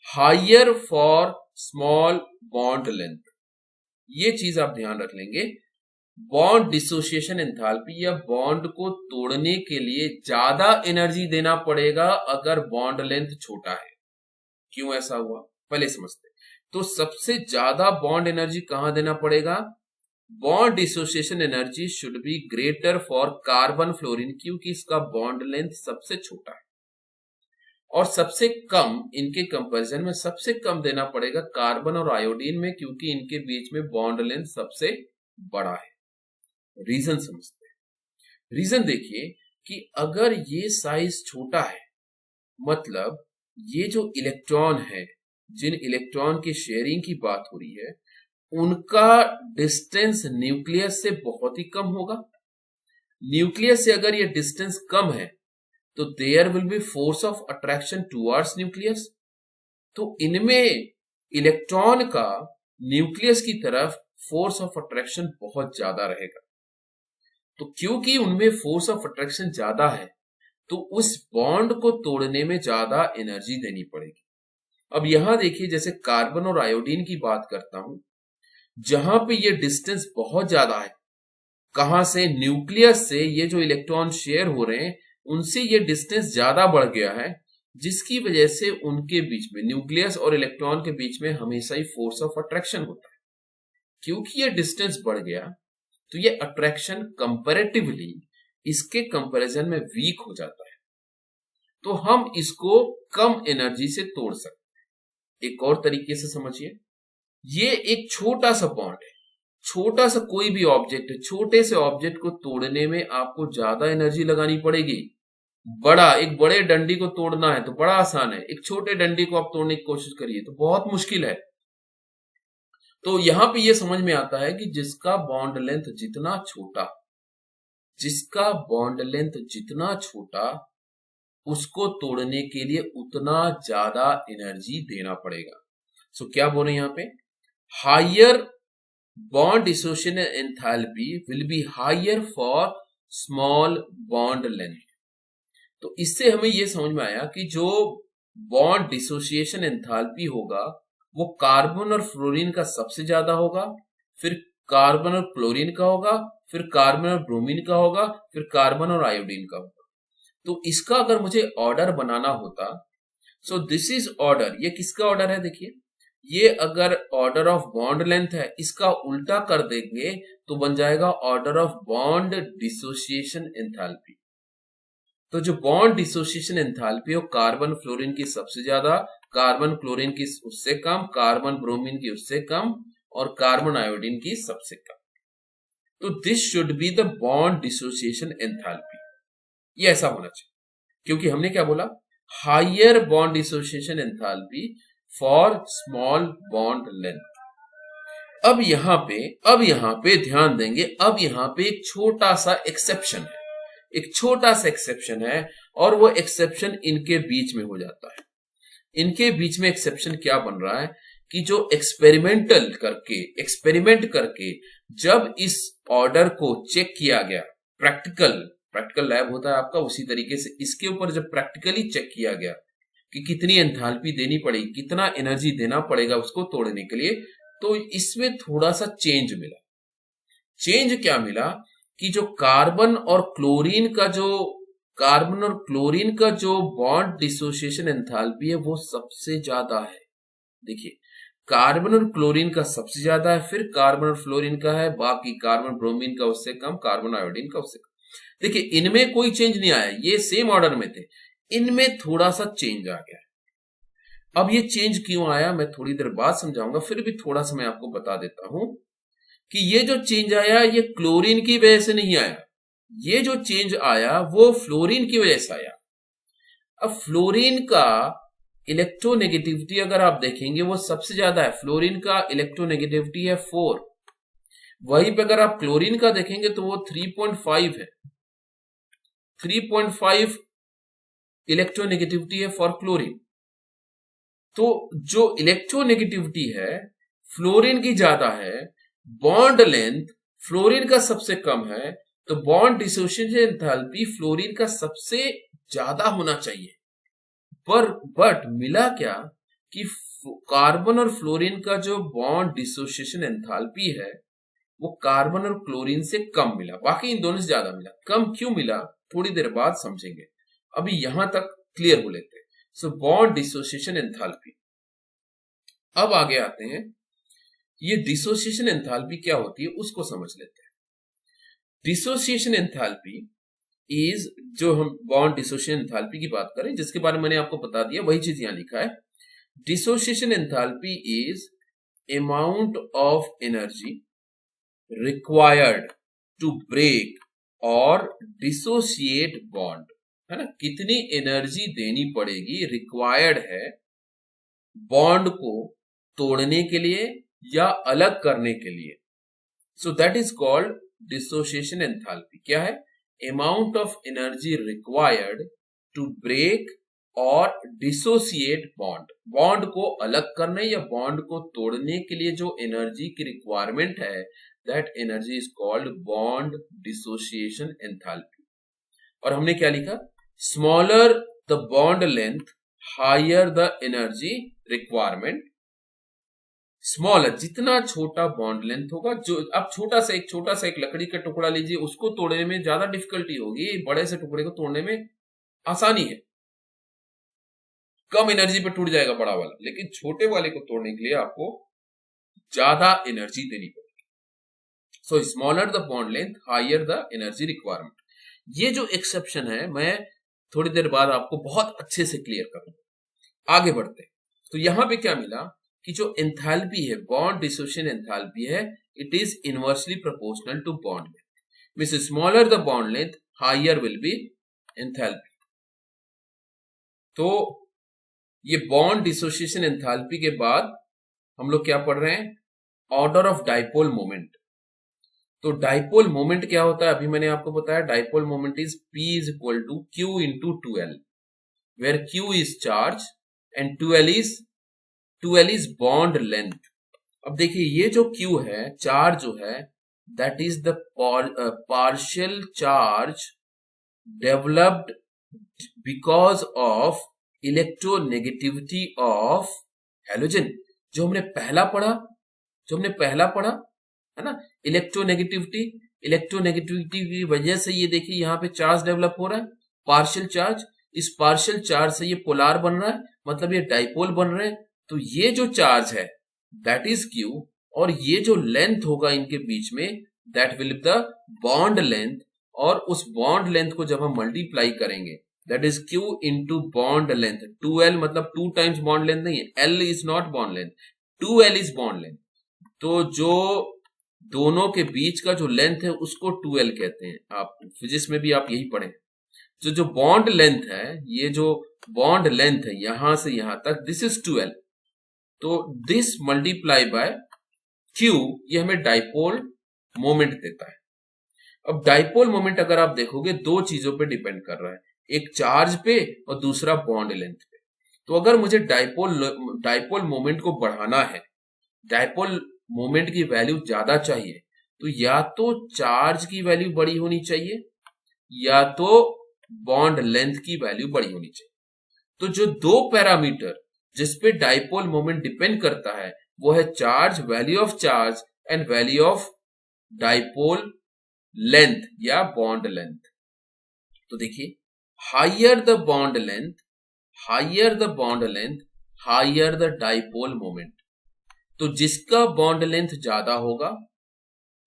higher for small bond length, ये चीज आप ध्यान रख लेंगे। बॉन्ड डिसोसिएशन एंथैल्पी या बॉन्ड को तोड़ने के लिए ज्यादा एनर्जी देना पड़ेगा अगर बॉन्ड लेंथ छोटा है। क्यों ऐसा हुआ पहले समझते हैं। तो सबसे ज्यादा बॉन्ड एनर्जी कहां देना पड़ेगा? Bond dissociation energy should be greater for carbon fluorine, क्योंकि इसका बॉन्ड लेंथ सबसे छोटा है। और सबसे कम, इनके कंपैरिजन में सबसे कम देना पड़ेगा कार्बन और आयोडीन में, क्योंकि इनके बीच में बॉन्ड लेंथ सबसे बड़ा है। रीजन समझते हैं। रीजन देखिए कि अगर ये साइज छोटा है, मतलब ये जो इलेक्ट्रॉन है, जिन इलेक्ट्रॉन की शेयरिंग की बात हो रही है, उनका डिस्टेंस न्यूक्लियस से बहुत ही कम होगा। न्यूक्लियस से अगर ये डिस्टेंस कम है तो there will be force of attraction towards nucleus. तो इनमें इलेक्ट्रॉन का न्यूक्लियस की तरफ फोर्स ऑफ अट्रैक्शन बहुत ज्यादा रहेगा। तो क्योंकि उनमें फोर्स ऑफ अट्रैक्शन ज्यादा है तो उस बॉन्ड को तोड़ने में ज्यादा एनर्जी देनी पड़ेगी। अब यहां देखिए, जैसे कार्बन और आयोडीन की बात करता हूं, जहां पे ये डिस्टेंस बहुत ज्यादा है, कहां से, न्यूक्लियस से ये जो इलेक्ट्रॉन शेयर हो रहे हैं उनसे ये डिस्टेंस ज्यादा बढ़ गया है, जिसकी वजह से उनके बीच में, न्यूक्लियस और इलेक्ट्रॉन के बीच में हमेशा ही फोर्स ऑफ अट्रैक्शन होता है। क्योंकि ये डिस्टेंस बढ़ गया तो ये अट्रैक्शन कंपैरेटिवली इसके कंपैरिजन में वीक हो जाता है, तो हम इसको कम एनर्जी से तोड़ सकते हैं। एक और तरीके से समझिए, ये एक छोटा सा बॉन्ड है, छोटा सा कोई भी ऑब्जेक्ट है, छोटे से ऑब्जेक्ट को तोड़ने में आपको ज्यादा एनर्जी लगानी पड़ेगी। एक बड़े डंडी को तोड़ना है तो बड़ा आसान है, एक छोटे डंडी को आप तोड़ने की कोशिश करिए तो बहुत मुश्किल है। तो यहां पे ये समझ में आता है कि जिसका बॉन्ड लेंथ जितना छोटा उसको तोड़ने के लिए उतना ज्यादा एनर्जी देना पड़ेगा। सो क्या बोल रहे हैं यहां पे, higher bond dissociation enthalpy will be higher for small bond length. तो इससे हमें यह समझ में आया कि जो बॉन्ड डिसोसिएशन एंथैल्पी होगा वो कार्बन और फ्लोरीन का सबसे ज्यादा होगा, फिर कार्बन और क्लोरीन का होगा, फिर कार्बन और ब्रोमीन का होगा, फिर कार्बन और आयोडीन का होगा। तो इसका अगर मुझे ऑर्डर बनाना होता, सो दिस इज ऑर्डर, ये किसका ऑर्डर है, देखिए ये अगर ऑर्डर ऑफ बॉन्ड लेंथ है, इसका उल्टा कर देंगे तो बन जाएगा order of bond dissociation enthalpy. तो जो बॉन्ड डिसोसिएशन एंथैल्पी है कार्बन फ्लोरीन की सबसे ज्यादा, कार्बन क्लोरीन की उससे कम, कार्बन ब्रोमीन की उससे कम और कार्बन आयोडीन की सबसे कम। तो this should be the bond dissociation enthalpy, ये ऐसा होना चाहिए, क्योंकि हमने क्या बोला, higher bond dissociation enthalpy for small bond length. अब यहां पे ध्यान देंगे, अब यहां पे एक छोटा सा एक्सेप्शन है, और वो एक्सेप्शन इनके बीच में हो जाता है। इनके बीच में एक्सेप्शन क्या बन रहा है कि जो एक्सपेरिमेंट करके जब इस ऑर्डर को चेक किया गया, प्रैक्टिकल लैब होता है आपका, उसी तरीके से इसके ऊपर जब प्रैक्टिकली चेक किया गया कि कितनी एंथैल्पी देनी पड़ेगी, कितना एनर्जी देना पड़ेगा उसको तोड़ने के लिए, तो इसमें थोड़ा सा चेंज मिला। चेंज क्या मिला कि जो कार्बन और क्लोरीन का जो बॉन्ड डिसोसिएशन एंथैल्पी है वो सबसे ज्यादा है। देखिए, कार्बन और क्लोरीन का सबसे ज्यादा है, फिर कार्बन और फ्लोरीन का है, बाकी कार्बन ब्रोमीन का उससे कम, कार्बन आयोडीन का उससे कम। देखिए, इनमें कोई चेंज नहीं आया, ये सेम ऑर्डर में थे, इनमें थोड़ा सा चेंज आ गया। अब ये चेंज क्यों आया मैं थोड़ी देर बाद समझाऊंगा, फिर भी थोड़ा सा मैं आपको बता देता हूं कि ये जो चेंज आया ये क्लोरीन की वजह से नहीं आया, ये जो चेंज आया वो फ्लोरीन की वजह से आया। अब फ्लोरीन का इलेक्ट्रोनेगेटिविटी अगर आप देखेंगे वो सबसे ज्यादा है, फ्लोरीन का इलेक्ट्रोनेगेटिविटी है 4, वहीं पे अगर आप क्लोरीन का देखेंगे तो वो 3.5 है, 3.5 इलेक्ट्रोनेगेटिविटी है फॉर क्लोरीन। तो जो इलेक्ट्रोनेगेटिविटी है फ्लोरीन की ज्यादा है, बॉन्ड लेंथ फ्लोरीन का सबसे कम है, तो बॉन्ड डिसोसिएशन एंथैल्पी फ्लोरीन का सबसे ज्यादा होना चाहिए। बट मिला क्या कि कार्बन और फ्लोरीन का जो बॉन्ड डिसोसिएशन एंथैल्पी है वो कार्बन और क्लोरीन से कम मिला, बाकी इन दोनों से ज्यादा मिला। कम क्यों मिला थोड़ी देर बाद समझेंगे, अभी यहां तक क्लियर हो लेते हैं। So bond dissociation enthalpy. अब आगे आते हैं, ये डिसोसिएशन एंथैल्पी क्या होती है उसको समझ लेते हैं। डिसोसिएशन एंथैल्पी इज, जो हम बॉन्ड डिसोसिएशन एंथैल्पी की बात करें जिसके बारे में मैंने आपको बता दिया, वही चीज यहां लिखा है। Dissociation enthalpy is amount of energy required to break और डिसोसिएट बॉन्ड, है ना, कितनी एनर्जी देनी पड़ेगी, रिक्वायर्ड है बॉन्ड को तोड़ने के लिए या अलग करने के लिए। So that is called dissociation enthalpy. क्या है, amount of energy required to break और डिसोसिएट बॉन्ड को अलग करने या बॉन्ड को तोड़ने के लिए जो एनर्जी की रिक्वायरमेंट है, that energy is called bond dissociation enthalpy. और हमने क्या लिखा, smaller the bond length higher the energy requirement. Smaller, जितना छोटा बॉन्ड लेंथ होगा, जो अब छोटा सा एक लकड़ी का टुकड़ा लीजिए, उसको तोड़ने में ज्यादा डिफिकल्टी होगी, बड़े से टुकड़े को तोड़ने में आसानी है, कम एनर्जी पे टूट जाएगा बड़ा वाला, लेकिन छोटे वाले को तोड़ने के लिए आपको ज्यादा एनर्जी देनी पड़ेगी। So smaller the bond length higher the energy requirement. ये जो एक्सेप्शन है मैं थोड़ी देर बाद आपको बहुत अच्छे से क्लियर करूंगा। आगे बढ़ते हैं, तो यहां पे क्या मिला कि जो एंथैल्पी है, बॉन्ड डिसोसिएशन एंथैल्पी है, it is inversely proportional to bond length. Means smaller the bond length higher will be enthalpy. तो ये बॉन्ड डिसोसिएशन एंथैल्पी के बाद हम लोग क्या पढ़ रहे हैं, ऑर्डर ऑफ डाइपोल मोमेंट। तो डाइपोल मोमेंट क्या होता है, अभी मैंने आपको बताया, dipole moment is P is equal to Q into 2L, where Q is charge and 2L is bond length. अब देखिए ये जो Q है, चार्ज जो है, that is the partial charge developed because of electronegativity of halogen. जो हमने पहला पढ़ा है ना, इलेक्ट्रोनेगेटिविटी की वजह से ये देखिए यहाँ पे चार्ज डेवलप हो रहा है, पार्शियल चार्ज। इस पार्शियल चार्ज से ये पोलार बन रहा है, मतलब ये डाइपोल बन रहे हैं। तो ये जो चार्ज है दैट इज Q, और ये जो लेंथ होगा इनके बीच में, that will be the bond length. और उस बॉन्ड लेंथ को जब हम मल्टीप्लाई करेंगे, that is Q into bond length. 2L मतलब 2 टाइम्स बॉन्ड लेंथ नहीं है, L is not bond length, 2L is bond length. तो जो दोनों के बीच का जो लेंथ है उसको 2L कहते हैं। आप फिजिक्स में भी आप यही पढ़े। तो जो बॉन्ड लेंथ है, ये जो बॉन्ड लेंथ है यहां से यहां तक, दिस इज 2L। तो दिस मल्टीप्लाई बाय Q, ये हमें डाइपोल मोमेंट देता है। अब डाइपोल मोमेंट अगर आप देखोगे, दो चीजों पे डिपेंड कर रहा है, एक चार्ज पे और दूसरा बॉन्ड लेंथ पे। तो अगर मुझे डाइपोल मोमेंट को बढ़ाना है, डाइपोल मोमेंट की वैल्यू ज्यादा चाहिए, तो या तो चार्ज की वैल्यू बड़ी होनी चाहिए या तो बॉन्ड लेंथ की वैल्यू बड़ी होनी चाहिए। तो जो दो पैरामीटर जिस पे डाइपोल मोमेंट डिपेंड करता है वो है charge, value of charge and value of dipole length या बॉन्ड लेंथ। तो देखिए, higher the bond length, higher the dipole moment. तो जिसका बॉन्ड लेंथ ज्यादा होगा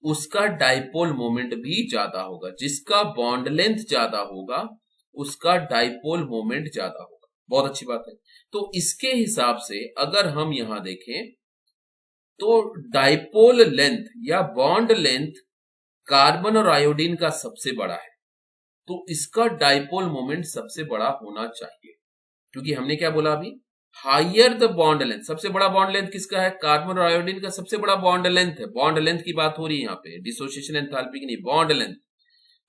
उसका डाइपोल मोमेंट भी ज्यादा होगा, जिसका बॉन्ड लेंथ ज्यादा होगा उसका डाइपोल मोमेंट ज्यादा होगा। बहुत अच्छी बात है। तो इसके हिसाब से अगर हम यहां देखें तो डाइपोल लेंथ या बॉन्ड लेंथ कार्बन और आयोडीन का सबसे बड़ा है, तो इसका डाइपोल मोमेंट सबसे बड़ा होना चाहिए। क्योंकि हमने क्या बोला अभी, हायर द बॉन्ड लेंथ, सबसे बड़ा बॉन्ड लेंथ किसका है, कार्बन और आयोडीन का सबसे बड़ा बॉन्ड लेंथ है। बॉन्ड लेंथ की बात हो रही है यहाँ पे, डिसोसिएशन एंथैल्पी की नहीं, बॉन्ड लेंथ।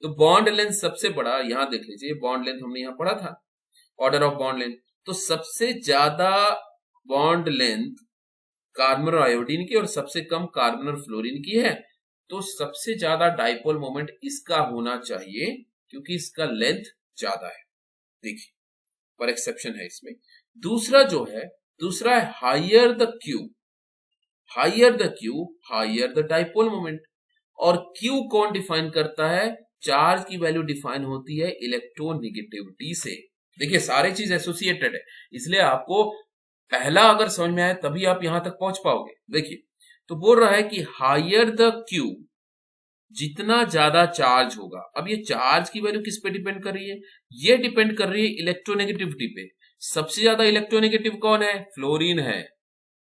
तो बॉन्ड लेंथ सबसे बड़ा, यहां देख लीजिए बॉन्ड लेंथ हमने यहां पढ़ा था, ऑर्डर ऑफ बॉन्ड लेंथ। तो सबसे ज्यादा बॉन्ड लेंथ कार्बन और आयोडीन की और सबसे कम कार्बन और फ्लोरीन की है। तो सबसे ज्यादा डाइपोल मोमेंट इसका होना चाहिए क्योंकि इसका लेंथ ज्यादा है। देखिए, पर एक्सेप्शन है इसमें। दूसरा है higher the Q, higher the dipole moment. और Q कौन डिफाइन करता है, चार्ज की वैल्यू डिफाइन होती है इलेक्ट्रोनेगेटिविटी से। देखिए, सारे चीज एसोसिएटेड है, इसलिए आपको पहला अगर समझ में आए तभी आप यहां तक पहुंच पाओगे। देखिए, तो बोल रहा है कि हायर द Q, जितना ज्यादा चार्ज होगा। अब ये चार्ज की वैल्यू किस पे डिपेंड कर रही है, ये डिपेंड कर रही है इलेक्ट्रोनेगेटिविटी पे। सबसे ज्यादा इलेक्ट्रोनेगेटिव कौन है, फ्लोरीन है।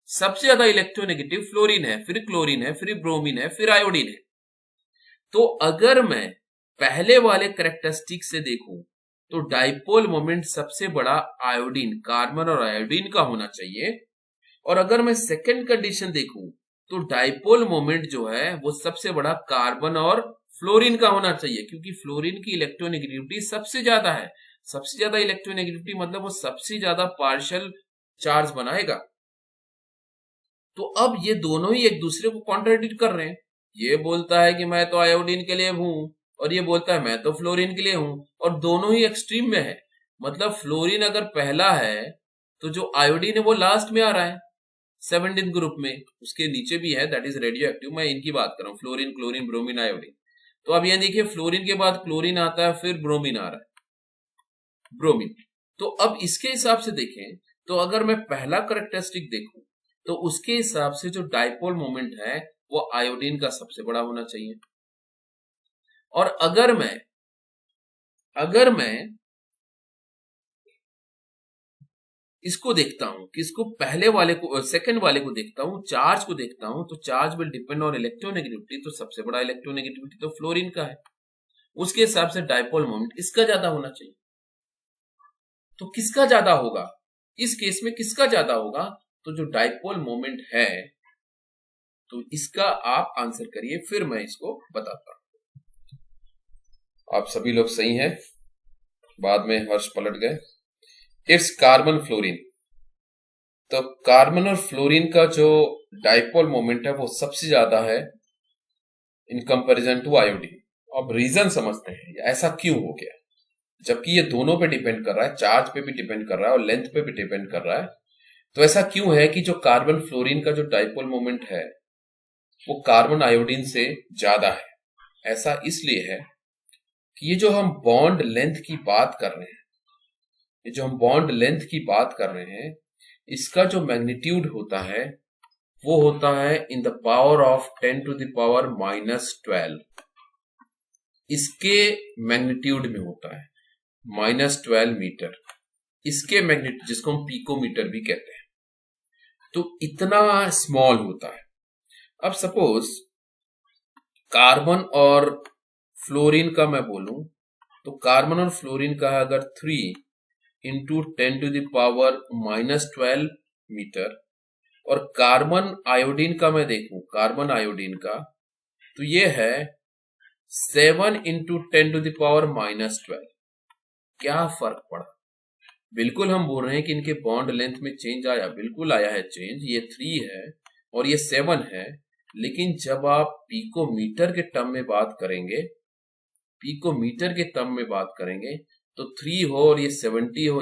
सबसे ज्यादा इलेक्ट्रोनेगेटिव फ्लोरीन है, फिर क्लोरीन है, फिर ब्रोमीन है, फिर आयोडीन है। तो अगर मैं पहले वाले कैरेक्टरिस्टिक से देखूं तो डाइपोल मोमेंट सबसे बड़ा आयोडीन, कार्बन और आयोडीन का होना चाहिए। और अगर मैं सेकंड कंडीशन देखूं तो डाइपोल मोमेंट जो है वो सबसे बड़ा कार्बन और फ्लोरीन का होना चाहिए, क्योंकि फ्लोरीन की इलेक्ट्रोनेगेटिविटी सबसे ज्यादा है। सबसे ज्यादा इलेक्ट्रोनेगेटिविटी मतलब वो सबसे ज्यादा पार्शियल चार्ज बनाएगा। तो अब ये दोनों ही एक दूसरे को कॉन्ट्राडिक्ट कर रहे हैं। ये बोलता है कि मैं तो आयोडीन के लिए हूं और ये बोलता है मैं तो फ्लोरीन के लिए हूं, और दोनों ही एक्सट्रीम में है। मतलब फ्लोरीन अगर पहला है तो जो आयोडीन है वो लास्ट में आ रहा है 17th ग्रुप में, उसके नीचे भी है दैट इज रेडियो एक्टिव। मैं इनकी बात कर रहा हूँ, फ्लोरीन, क्लोरीन, ब्रोमीन, आयोडीन। तो अब यह देखिए फ्लोरीन के बाद क्लोरीन आता है, फिर ब्रोमीन आ रहा है, ब्रोमीन। तो अब इसके हिसाब से देखें तो अगर मैं पहला कैरेक्टरिस्टिक देखूं तो उसके हिसाब से जो डाइपोल मोमेंट है वो आयोडीन का सबसे बड़ा होना चाहिए। और अगर मैं इसको देखता हूं कि इसको पहले वाले को, सेकंड वाले को देखता हूं, चार्ज को देखता हूं, तो charge will depend on electronegativity. तो सबसे बड़ा इलेक्ट्रोनेगेटिविटी तो फ्लोरीन का है, उसके हिसाब से डाइपोल मोमेंट इसका ज्यादा होना चाहिए। तो किसका ज्यादा होगा इस केस में, किसका ज्यादा होगा? तो जो डाइपोल मोमेंट है, तो इसका आप आंसर करिए, फिर मैं इसको बताता हूं। आप सभी लोग सही हैं, बाद में हर्ष पलट गए। It's carbon fluorine. तो कार्बन और फ्लोरीन का जो डाइपोल मोमेंट है वो सबसे ज्यादा है इन कंपैरिजन टू आयोडीन। अब रीजन समझते हैं ऐसा क्यों हो गया, जबकि ये दोनों पे डिपेंड कर रहा है, चार्ज पे भी डिपेंड कर रहा है और लेंथ पे भी डिपेंड कर रहा है। तो ऐसा क्यों है कि जो कार्बन फ्लोरीन का जो डाइपोल मोमेंट है वो कार्बन आयोडीन से ज्यादा है? ऐसा इसलिए है कि ये जो हम बॉन्ड लेंथ की बात कर रहे हैं, ये जो हम बॉन्ड लेंथ की बात कर रहे हैं, इसका जो मैग्नीट्यूड होता है वो होता है in the power of 10 to the power -12। इसके मैग्नीट्यूड में होता है -12 मीटर। इसके मैग्नीट्यूड, जिसको हम पिकोमीटर भी कहते हैं, तो इतना स्मॉल होता है। अब सपोज कार्बन और फ्लोरीन का मैं बोलूं तो कार्बन और फ्लोरीन का है अगर 3 into 10 to the power -12 metre, और कार्बन आयोडीन का मैं देखूं, कार्बन आयोडीन का, तो ये है 7 इंटू 10 टू द पावर -12। क्या फर्क पड़ा? बिल्कुल हम बोल रहे हैं कि इनके बॉन्ड लेंथ में चेंज आया, बिल्कुल आया है चेंज। ये 3 है और ये 7 है, लेकिन जब आप पिकोमीटर के टर्म में बात करेंगे, पिकोमीटर के टर्म में बात करेंगे, तो 3 हो और ये 70 हो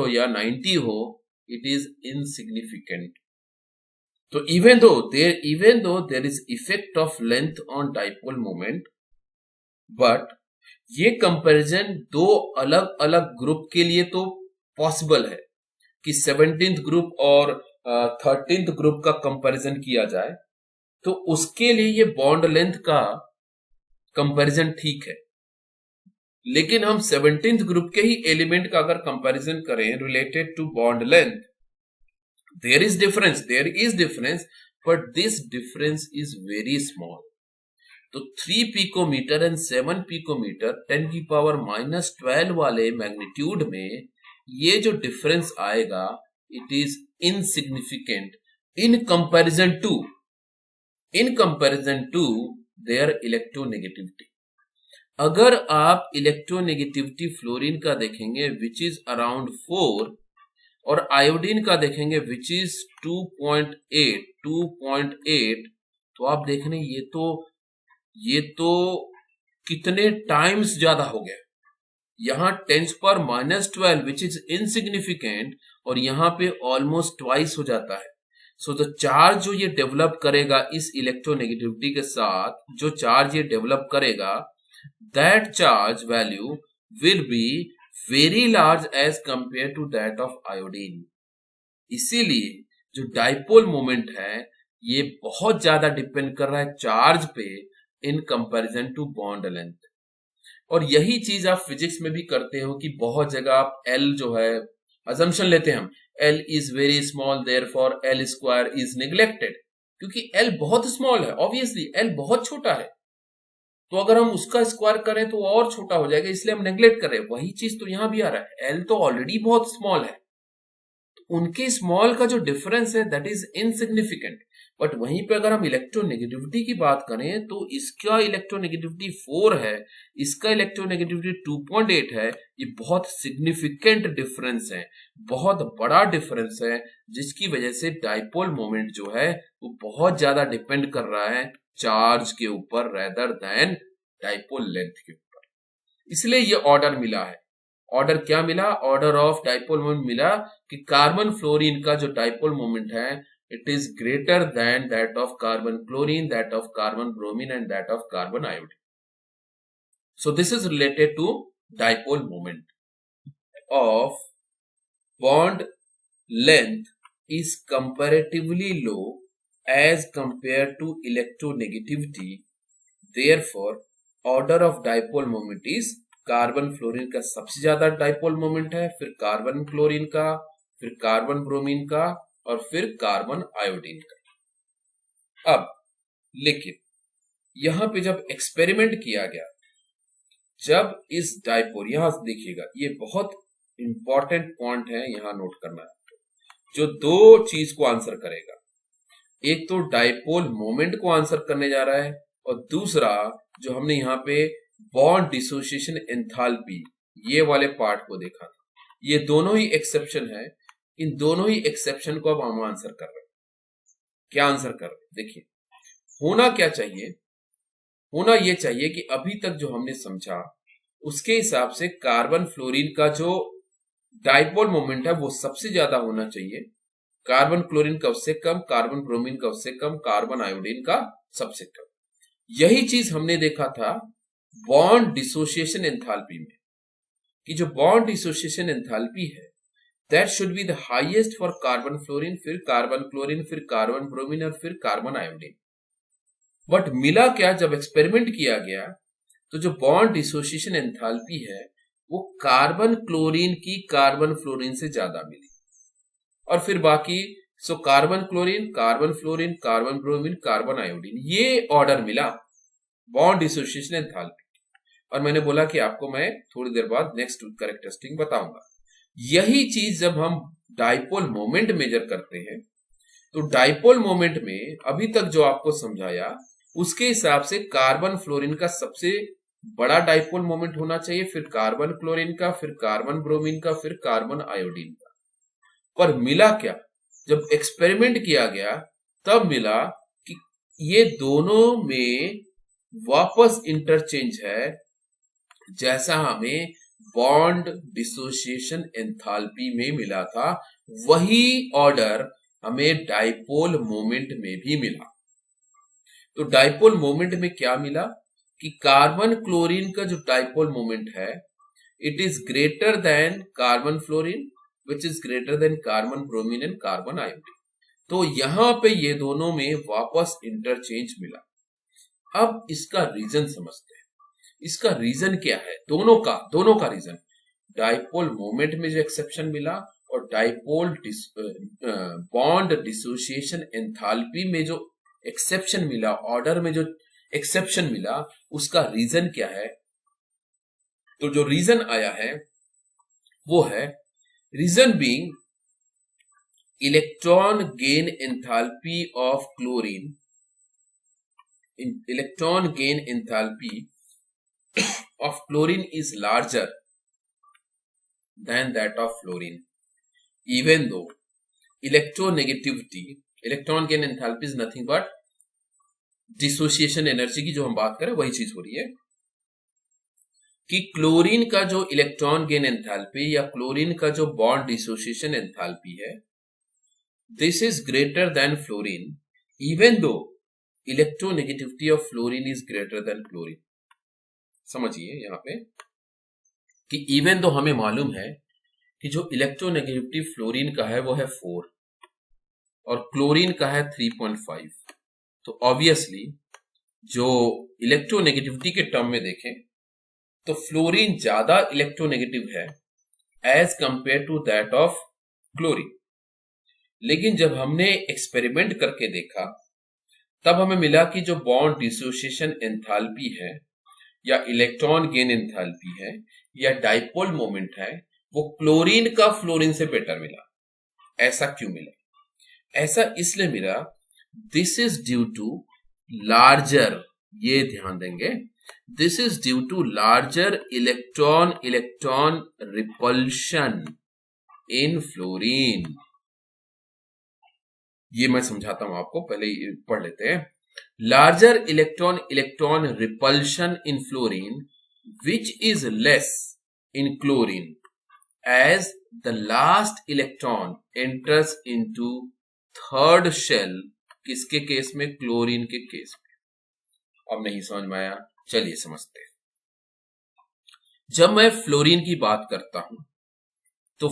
या 90 हो, इट इज इनसिग्निफिकेंट। तो even though there is effect of length on dipole moment, but ये कंपैरिजन दो अलग अलग ग्रुप के लिए तो पॉसिबल है कि 17th ग्रुप और 13th ग्रुप का कंपैरिजन किया जाए, तो उसके लिए ये बॉन्ड लेंथ का कंपैरिजन ठीक है। लेकिन हम 17th ग्रुप के ही एलिमेंट का अगर कंपैरिजन करें related to bond length, there is difference, but this difference is very small. तो 3 पिकोमीटर एंड 7 पिकोमीटर 10 की पावर -12 वाले मैग्नीट्यूड में ये जो डिफरेंस आएगा, it is insignificant in comparison to their electronegativity. अगर आप इलेक्ट्रोनेगेटिविटी फ्लोरीन का देखेंगे विच इज अराउंड 4 और आयोडीन का देखेंगे विच इज 2.8, तो आप देख रहे हैं ये तो कितने टाइम्स ज्यादा हो गया। यहां 10⁻12 विच इज इनसिग्निफिकेंट और यहां पे ऑलमोस्ट ट्वाइस हो जाता है। सो द चार्ज जो ये डेवलप करेगा इस इलेक्ट्रोनेगेटिविटी के साथ, जो चार्ज ये डेवलप करेगा, that charge value will be very large as compared to that of iodine। इसीलिए जो डाइपोल मोमेंट है ये बहुत ज्यादा डिपेंड कर रहा है चार्ज पे in comparison to bond length. और यही चीज आप फिजिक्स में भी करते हो कि बहुत जगह आप L जो है, अजम्पशन लेते हैं हम, L is very small therefore L square is neglected, क्योंकि L बहुत स्मॉल है, ऑब्वियसली L बहुत छोटा है, तो अगर हम उसका स्क्वायर करें तो और छोटा हो जाएगा, इसलिए हम नेग्लेक्ट कर रहे हैं। वही चीज तो यहां भी आ रहा है, L तो ऑलरेडी बहुत स्मॉल है, तो उनके स्मॉल का जो डिफरेंस है दैट इज इनसिग्निफिकेंट। बट वहीं पे अगर हम इलेक्ट्रोनेगेटिविटी की बात करें तो इसका इलेक्ट्रोनेगेटिविटी 4 है, इसका इलेक्ट्रोनेगेटिविटी 2.8 है। ये बहुत सिग्निफिकेंट डिफरेंस है, बहुत बड़ा डिफरेंस है, जिसकी वजह से डाइपोल मोमेंट जो है वो बहुत ज्यादा डिपेंड कर रहा है चार्ज के ऊपर रेदर देन डाइपोल लेंथ के ऊपर। इसलिए ये ऑर्डर मिला है ऑर्डर क्या मिला, ऑर्डर ऑफ डाइपोल मोमेंट मिला कि कार्बन फ्लोरीन का जो डाइपोल मोमेंट है it is greater then that of carbon chlorine, that of carbon bromine and that of carbon iodine. So this is related to dipole moment of bond length is comparatively low as compared to electronegativity. Therefore, order of dipole moment is carbon fluorine का सबसे ज्यादा डाइपोल मोमेंट है, फिर कार्बन क्लोरीन का, फिर कार्बन ब्रोमीन का और फिर कार्बन आयोडीन का. अब लेकिन यहां पे जब एक्सपेरिमेंट किया गया, जब इस डाइपोल, यहां देखिएगा ये बहुत इंपॉर्टेंट पॉइंट है, यहां नोट करना है, जो दो चीज को आंसर करेगा. एक तो डाइपोल मोमेंट को आंसर करने जा रहा है और दूसरा जो हमने यहाँ पे बॉन्ड डिसोसिएशन एंथैल्पी ये वाले पार्ट को देखा था. ये दोनों ही एक्सेप्शन है, इन दोनों ही एक्सेप्शन को अब हम आंसर कर रहे हैं. क्या आंसर कर रहे हैं देखिए. होना क्या चाहिए, होना ये चाहिए कि अभी तक जो हमने समझा उसके हिसाब से कार्बन फ्लोरीन का जो डाइपोल मोमेंट है वो सबसे ज्यादा होना चाहिए, कार्बन क्लोरीन का उससे कम, कार्बन ब्रोमीन का उससे कम, कार्बन आयोडीन का सबसे कम. यही चीज हमने देखा था बॉन्ड डिसोसिएशन एंथैल्पी में, कि जो बॉन्ड डिसोसिएशन एंथैल्पी है that should be the highest for carbon fluorine, फिर कार्बन क्लोरीन, फिर कार्बन ब्रोमीन और फिर कार्बन आयोडीन. बट मिला क्या, जब एक्सपेरिमेंट किया गया तो जो बॉन्ड डिसोसिएशन एंथैल्पी है वो कार्बन क्लोरीन की कार्बन फ्लोरीन से ज्यादा मिली. और फिर बाकी carbon chlorine, carbon fluorine, carbon bromine, carbon iodine, ये ऑर्डर मिला बॉन्ड डिसोसिएशन एंथैल्पी. और मैंने बोला कि आपको मैं थोड़ी देर बाद नेक्स्ट कैरेक्टरिस्टिक बताऊंगा. यही चीज जब हम डाइपोल मोमेंट मेजर करते हैं तो डाइपोल मोमेंट में अभी तक जो आपको समझाया उसके हिसाब से कार्बन फ्लोरीन का सबसे बड़ा डाइपोल मोमेंट होना चाहिए, फिर कार्बन क्लोरीन का, फिर कार्बन ब्रोमीन का, फिर कार्बन आयोडीन का. पर मिला क्या, जब एक्सपेरिमेंट किया गया तब मिला कि ये दोनों में वापस इंटरचेंज है, जैसा हमें बॉन्ड डिसोसिएशन एंथैल्पी में मिला था वही ऑर्डर हमें डाइपोल मोमेंट में भी मिला. तो डाइपोल मोमेंट में क्या मिला कि कार्बन क्लोरीन का जो डाइपोल मोमेंट है it is greater than carbon fluorine which is greater than carbon bromine and carbon iodine. तो यहां पे ये दोनों में वापस इंटरचेंज मिला. अब इसका रीजन समझते हैं. इसका रीजन क्या है, दोनों का रीजन, डाइपोल मोमेंट में जो एक्सेप्शन मिला और डाइपोल बॉन्ड डिसोसिएशन एंथैल्पी में जो एक्सेप्शन मिला, ऑर्डर में जो एक्सेप्शन मिला, उसका रीजन क्या है. तो जो रीजन आया है वो है reason being electron gain enthalpy of chlorine, electron gain enthalpy of chlorine is larger than that of fluorine, even though electronegativity, electron gain enthalpy is nothing but dissociation energy की जो हम बात करें वही चीज हो रही है कि क्लोरीन का जो इलेक्ट्रॉन गेन एंथैल्पी या क्लोरीन का जो बॉन्ड डिसोसिएशन एंथैल्पी है this is greater then fluorine, even though electronegativity of fluorine is greater than chlorine. समझिए यहां पे कि इवन तो हमें मालूम है कि जो इलेक्ट्रोनेगेटिविटी फ्लोरीन का है वो है 4 और क्लोरीन का है 3.5. तो ऑब्वियसली जो इलेक्ट्रोनेगेटिविटी के टर्म में देखें तो फ्लोरीन ज्यादा इलेक्ट्रोनेगेटिव है as compare to that of chlorine. लेकिन जब हमने एक्सपेरिमेंट करके देखा तब हमें मिला कि जो बॉन्ड डिसोसिएशन एंथैल्पी है या इलेक्ट्रॉन गेन एंथैल्पी है या डाइपोल मोमेंट है वो क्लोरीन का फ्लोरीन से बेटर मिला. ऐसा क्यों मिला? ऐसा इसलिए मिला this is due to larger, ये ध्यान देंगे, this is due to larger electron repulsion in fluorine. ये मैं समझाता हूं आपको, पहले पढ़ लेते हैं. Larger electron repulsion in fluorine which is less in chlorine as the last electron enters into third shell. किसके केस में? क्लोरीन के केस में। अब नहीं समझ में आया, चलिए समझते हैं। जब मैं फ्लोरीन की बात करता हूं तो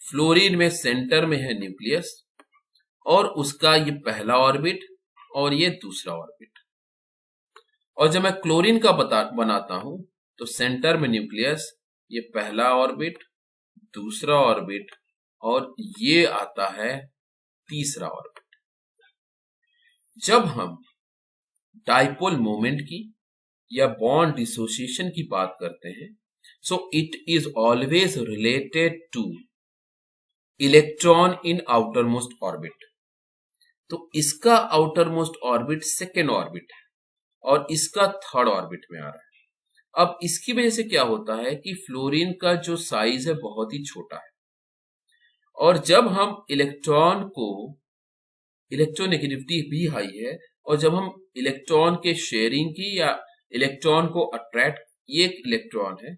फ्लोरीन में सेंटर में है न्यूक्लियस और उसका ये पहला ऑर्बिट और ये दूसरा ऑर्बिट। और जब मैं क्लोरीन का बनाता हूं तो सेंटर में न्यूक्लियस, ये पहला ऑर्बिट, दूसरा ऑर्बिट और ये आता है तीसरा ऑर्बिट। जब हम डाइपोल मोमेंट की या बॉन्ड डिसोसिएशन की बात करते हैं, so it is always related two electron in outer most orbit. तो इसका outer most orbit second orbit है और इसका थर्ड ऑर्बिट में आ रहा है। अब इसकी वजह से क्या होता है कि फ्लोरीन का जो साइज है बहुत ही छोटा है, और जब हम इलेक्ट्रॉन को, इलेक्ट्रोनेगेटिविटी भी हाई है, और जब हम इलेक्ट्रॉन के शेयरिंग की या इलेक्ट्रॉन को अट्रैक्ट, ये एक इलेक्ट्रॉन है,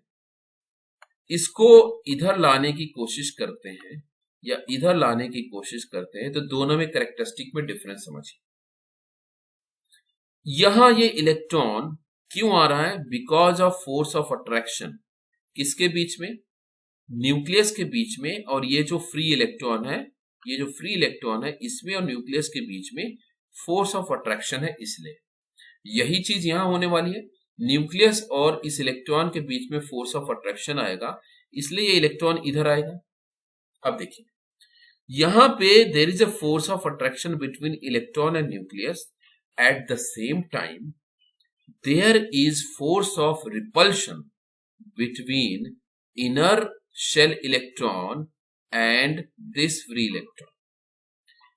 इसको इधर लाने की कोशिश करते हैं या इधर लाने की कोशिश करते हैं, तो दोनों में कैरेक्टरिस्टिक में डिफरेंस समझिए। यहां ये इलेक्ट्रॉन क्यों आ रहा है? Because of force of attraction. किसके बीच में? न्यूक्लियस के बीच में। और ये जो फ्री इलेक्ट्रॉन है, इसमें और न्यूक्लियस के बीच में फोर्स ऑफ अट्रैक्शन है, इसलिए यही चीज यहां होने वाली है। न्यूक्लियस और इस इलेक्ट्रॉन के बीच में फोर्स ऑफ अट्रैक्शन आएगा, इसलिए ये इलेक्ट्रॉन इधर आएगा। अब देखिए, यहां पे there is a force of attraction between electron and nucleus. At the same time there is force of repulsion between inner shell electron and this free electron।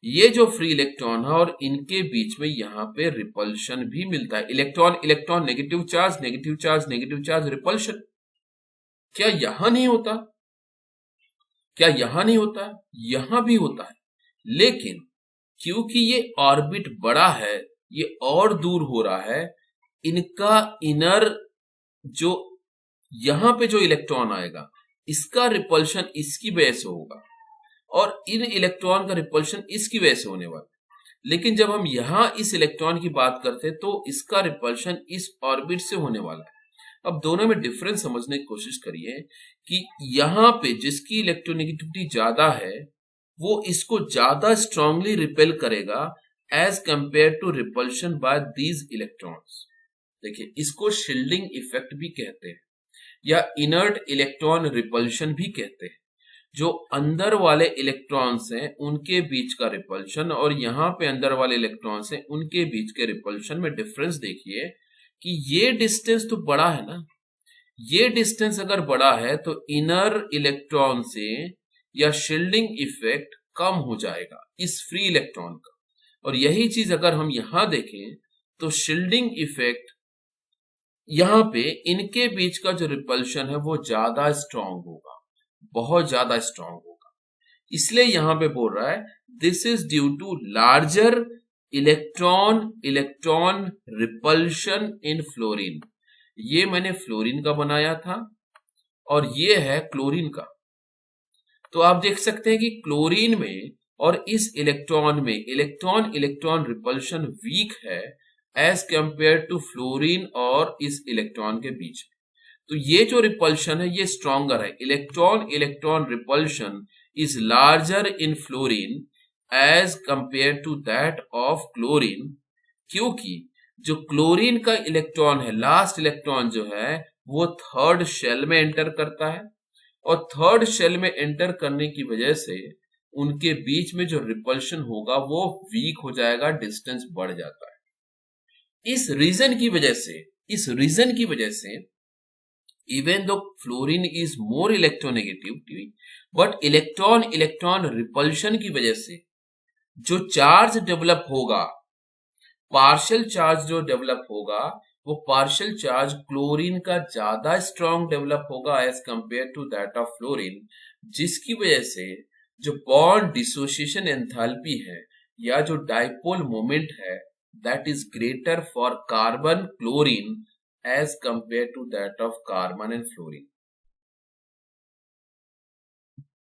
ये जो फ्री इलेक्ट्रॉन है और इनके बीच में यहां पे रिपल्शन भी मिलता है। Electron electron negative charge, negative charge, negative charge, repulsion. क्या यहां नहीं होता? यहां भी होता है, लेकिन क्योंकि ये ऑर्बिट बड़ा है, ये और दूर हो रहा है, इनका इनर जो यहां पे जो इलेक्ट्रॉन आएगा, इसका रिपल्शन इसकी वजह से होगा और इन इलेक्ट्रॉन का रिपल्शन इसकी वजह से होने वाला। लेकिन जब हम यहां इस इलेक्ट्रॉन की बात करते हैं तो इसका रिपल्शन इस ऑर्बिट से होने वाला है। अब दोनों में डिफरेंस समझने की कोशिश करिए कि यहां पे जिसकी इलेक्ट्रोनेगेटिविटी ज्यादा है वो इसको ज्यादा स्ट्रांगली रिपेल करेगा as compare to repulsion by these electrons. देखिए, इसको शील्डिंग इफेक्ट भी कहते हैं या इनर्ट इलेक्ट्रॉन रिपल्शन भी कहते हैं। जो अंदर वाले इलेक्ट्रॉन्स हैं उनके बीच का रिपल्शन और यहां पे अंदर वाले इलेक्ट्रॉन्स हैं उनके बीच के रिपल्शन में डिफरेंस देखिए कि ये डिस्टेंस तो बड़ा है ना। ये डिस्टेंस अगर बड़ा है तो इनर इलेक्ट्रॉन से या शील्डिंग इफेक्ट कम हो जाएगा इस फ्री इलेक्ट्रॉन का। और यही चीज अगर हम यहां देखें तो शील्डिंग इफेक्ट यहां पे इनके बीच का जो रिपल्शन है वो ज्यादा स्ट्रांग होगा, बहुत ज्यादा स्ट्रांग होगा। इसलिए यहां पे बोल रहा है this is due to larger electron repulsion in fluorine. ये मैंने फ्लोरीन का बनाया था और ये है क्लोरीन का। तो आप देख सकते हैं कि क्लोरीन में और इस इलेक्ट्रॉन में इलेक्ट्रॉन रिपल्शन वीक है एज कंपेयर टू फ्लोरीन और इस इलेक्ट्रॉन के बीच में। तो ये जो रिपल्शन है ये स्ट्रॉन्गर है। Electron repulsion is larger in fluorine as compare to that of chlorine, क्योंकि जो क्लोरीन का इलेक्ट्रॉन है, लास्ट इलेक्ट्रॉन जो है वो थर्ड शेल में एंटर करता है और थर्ड शेल में एंटर करने की वजह से उनके बीच में जो रिपल्शन होगा वो वीक हो जाएगा, डिस्टेंस बढ़ जाता है। इस रीजन की वजह से even though fluorine is more electronegative, but electron repulsion की वजह से जो चार्ज डेवलप होगा, पार्शियल चार्ज जो डेवलप होगा, वो पार्शियल चार्ज क्लोरीन का ज्यादा स्ट्रॉन्ग डेवलप होगा as compare to that of fluorine, जिसकी वजह से जो बॉन्ड डिसोसिएशन एंथैल्पी है या जो डाइपोल मोमेंट है that is greater for carbon chlorine as compared to that of carbon and fluorine.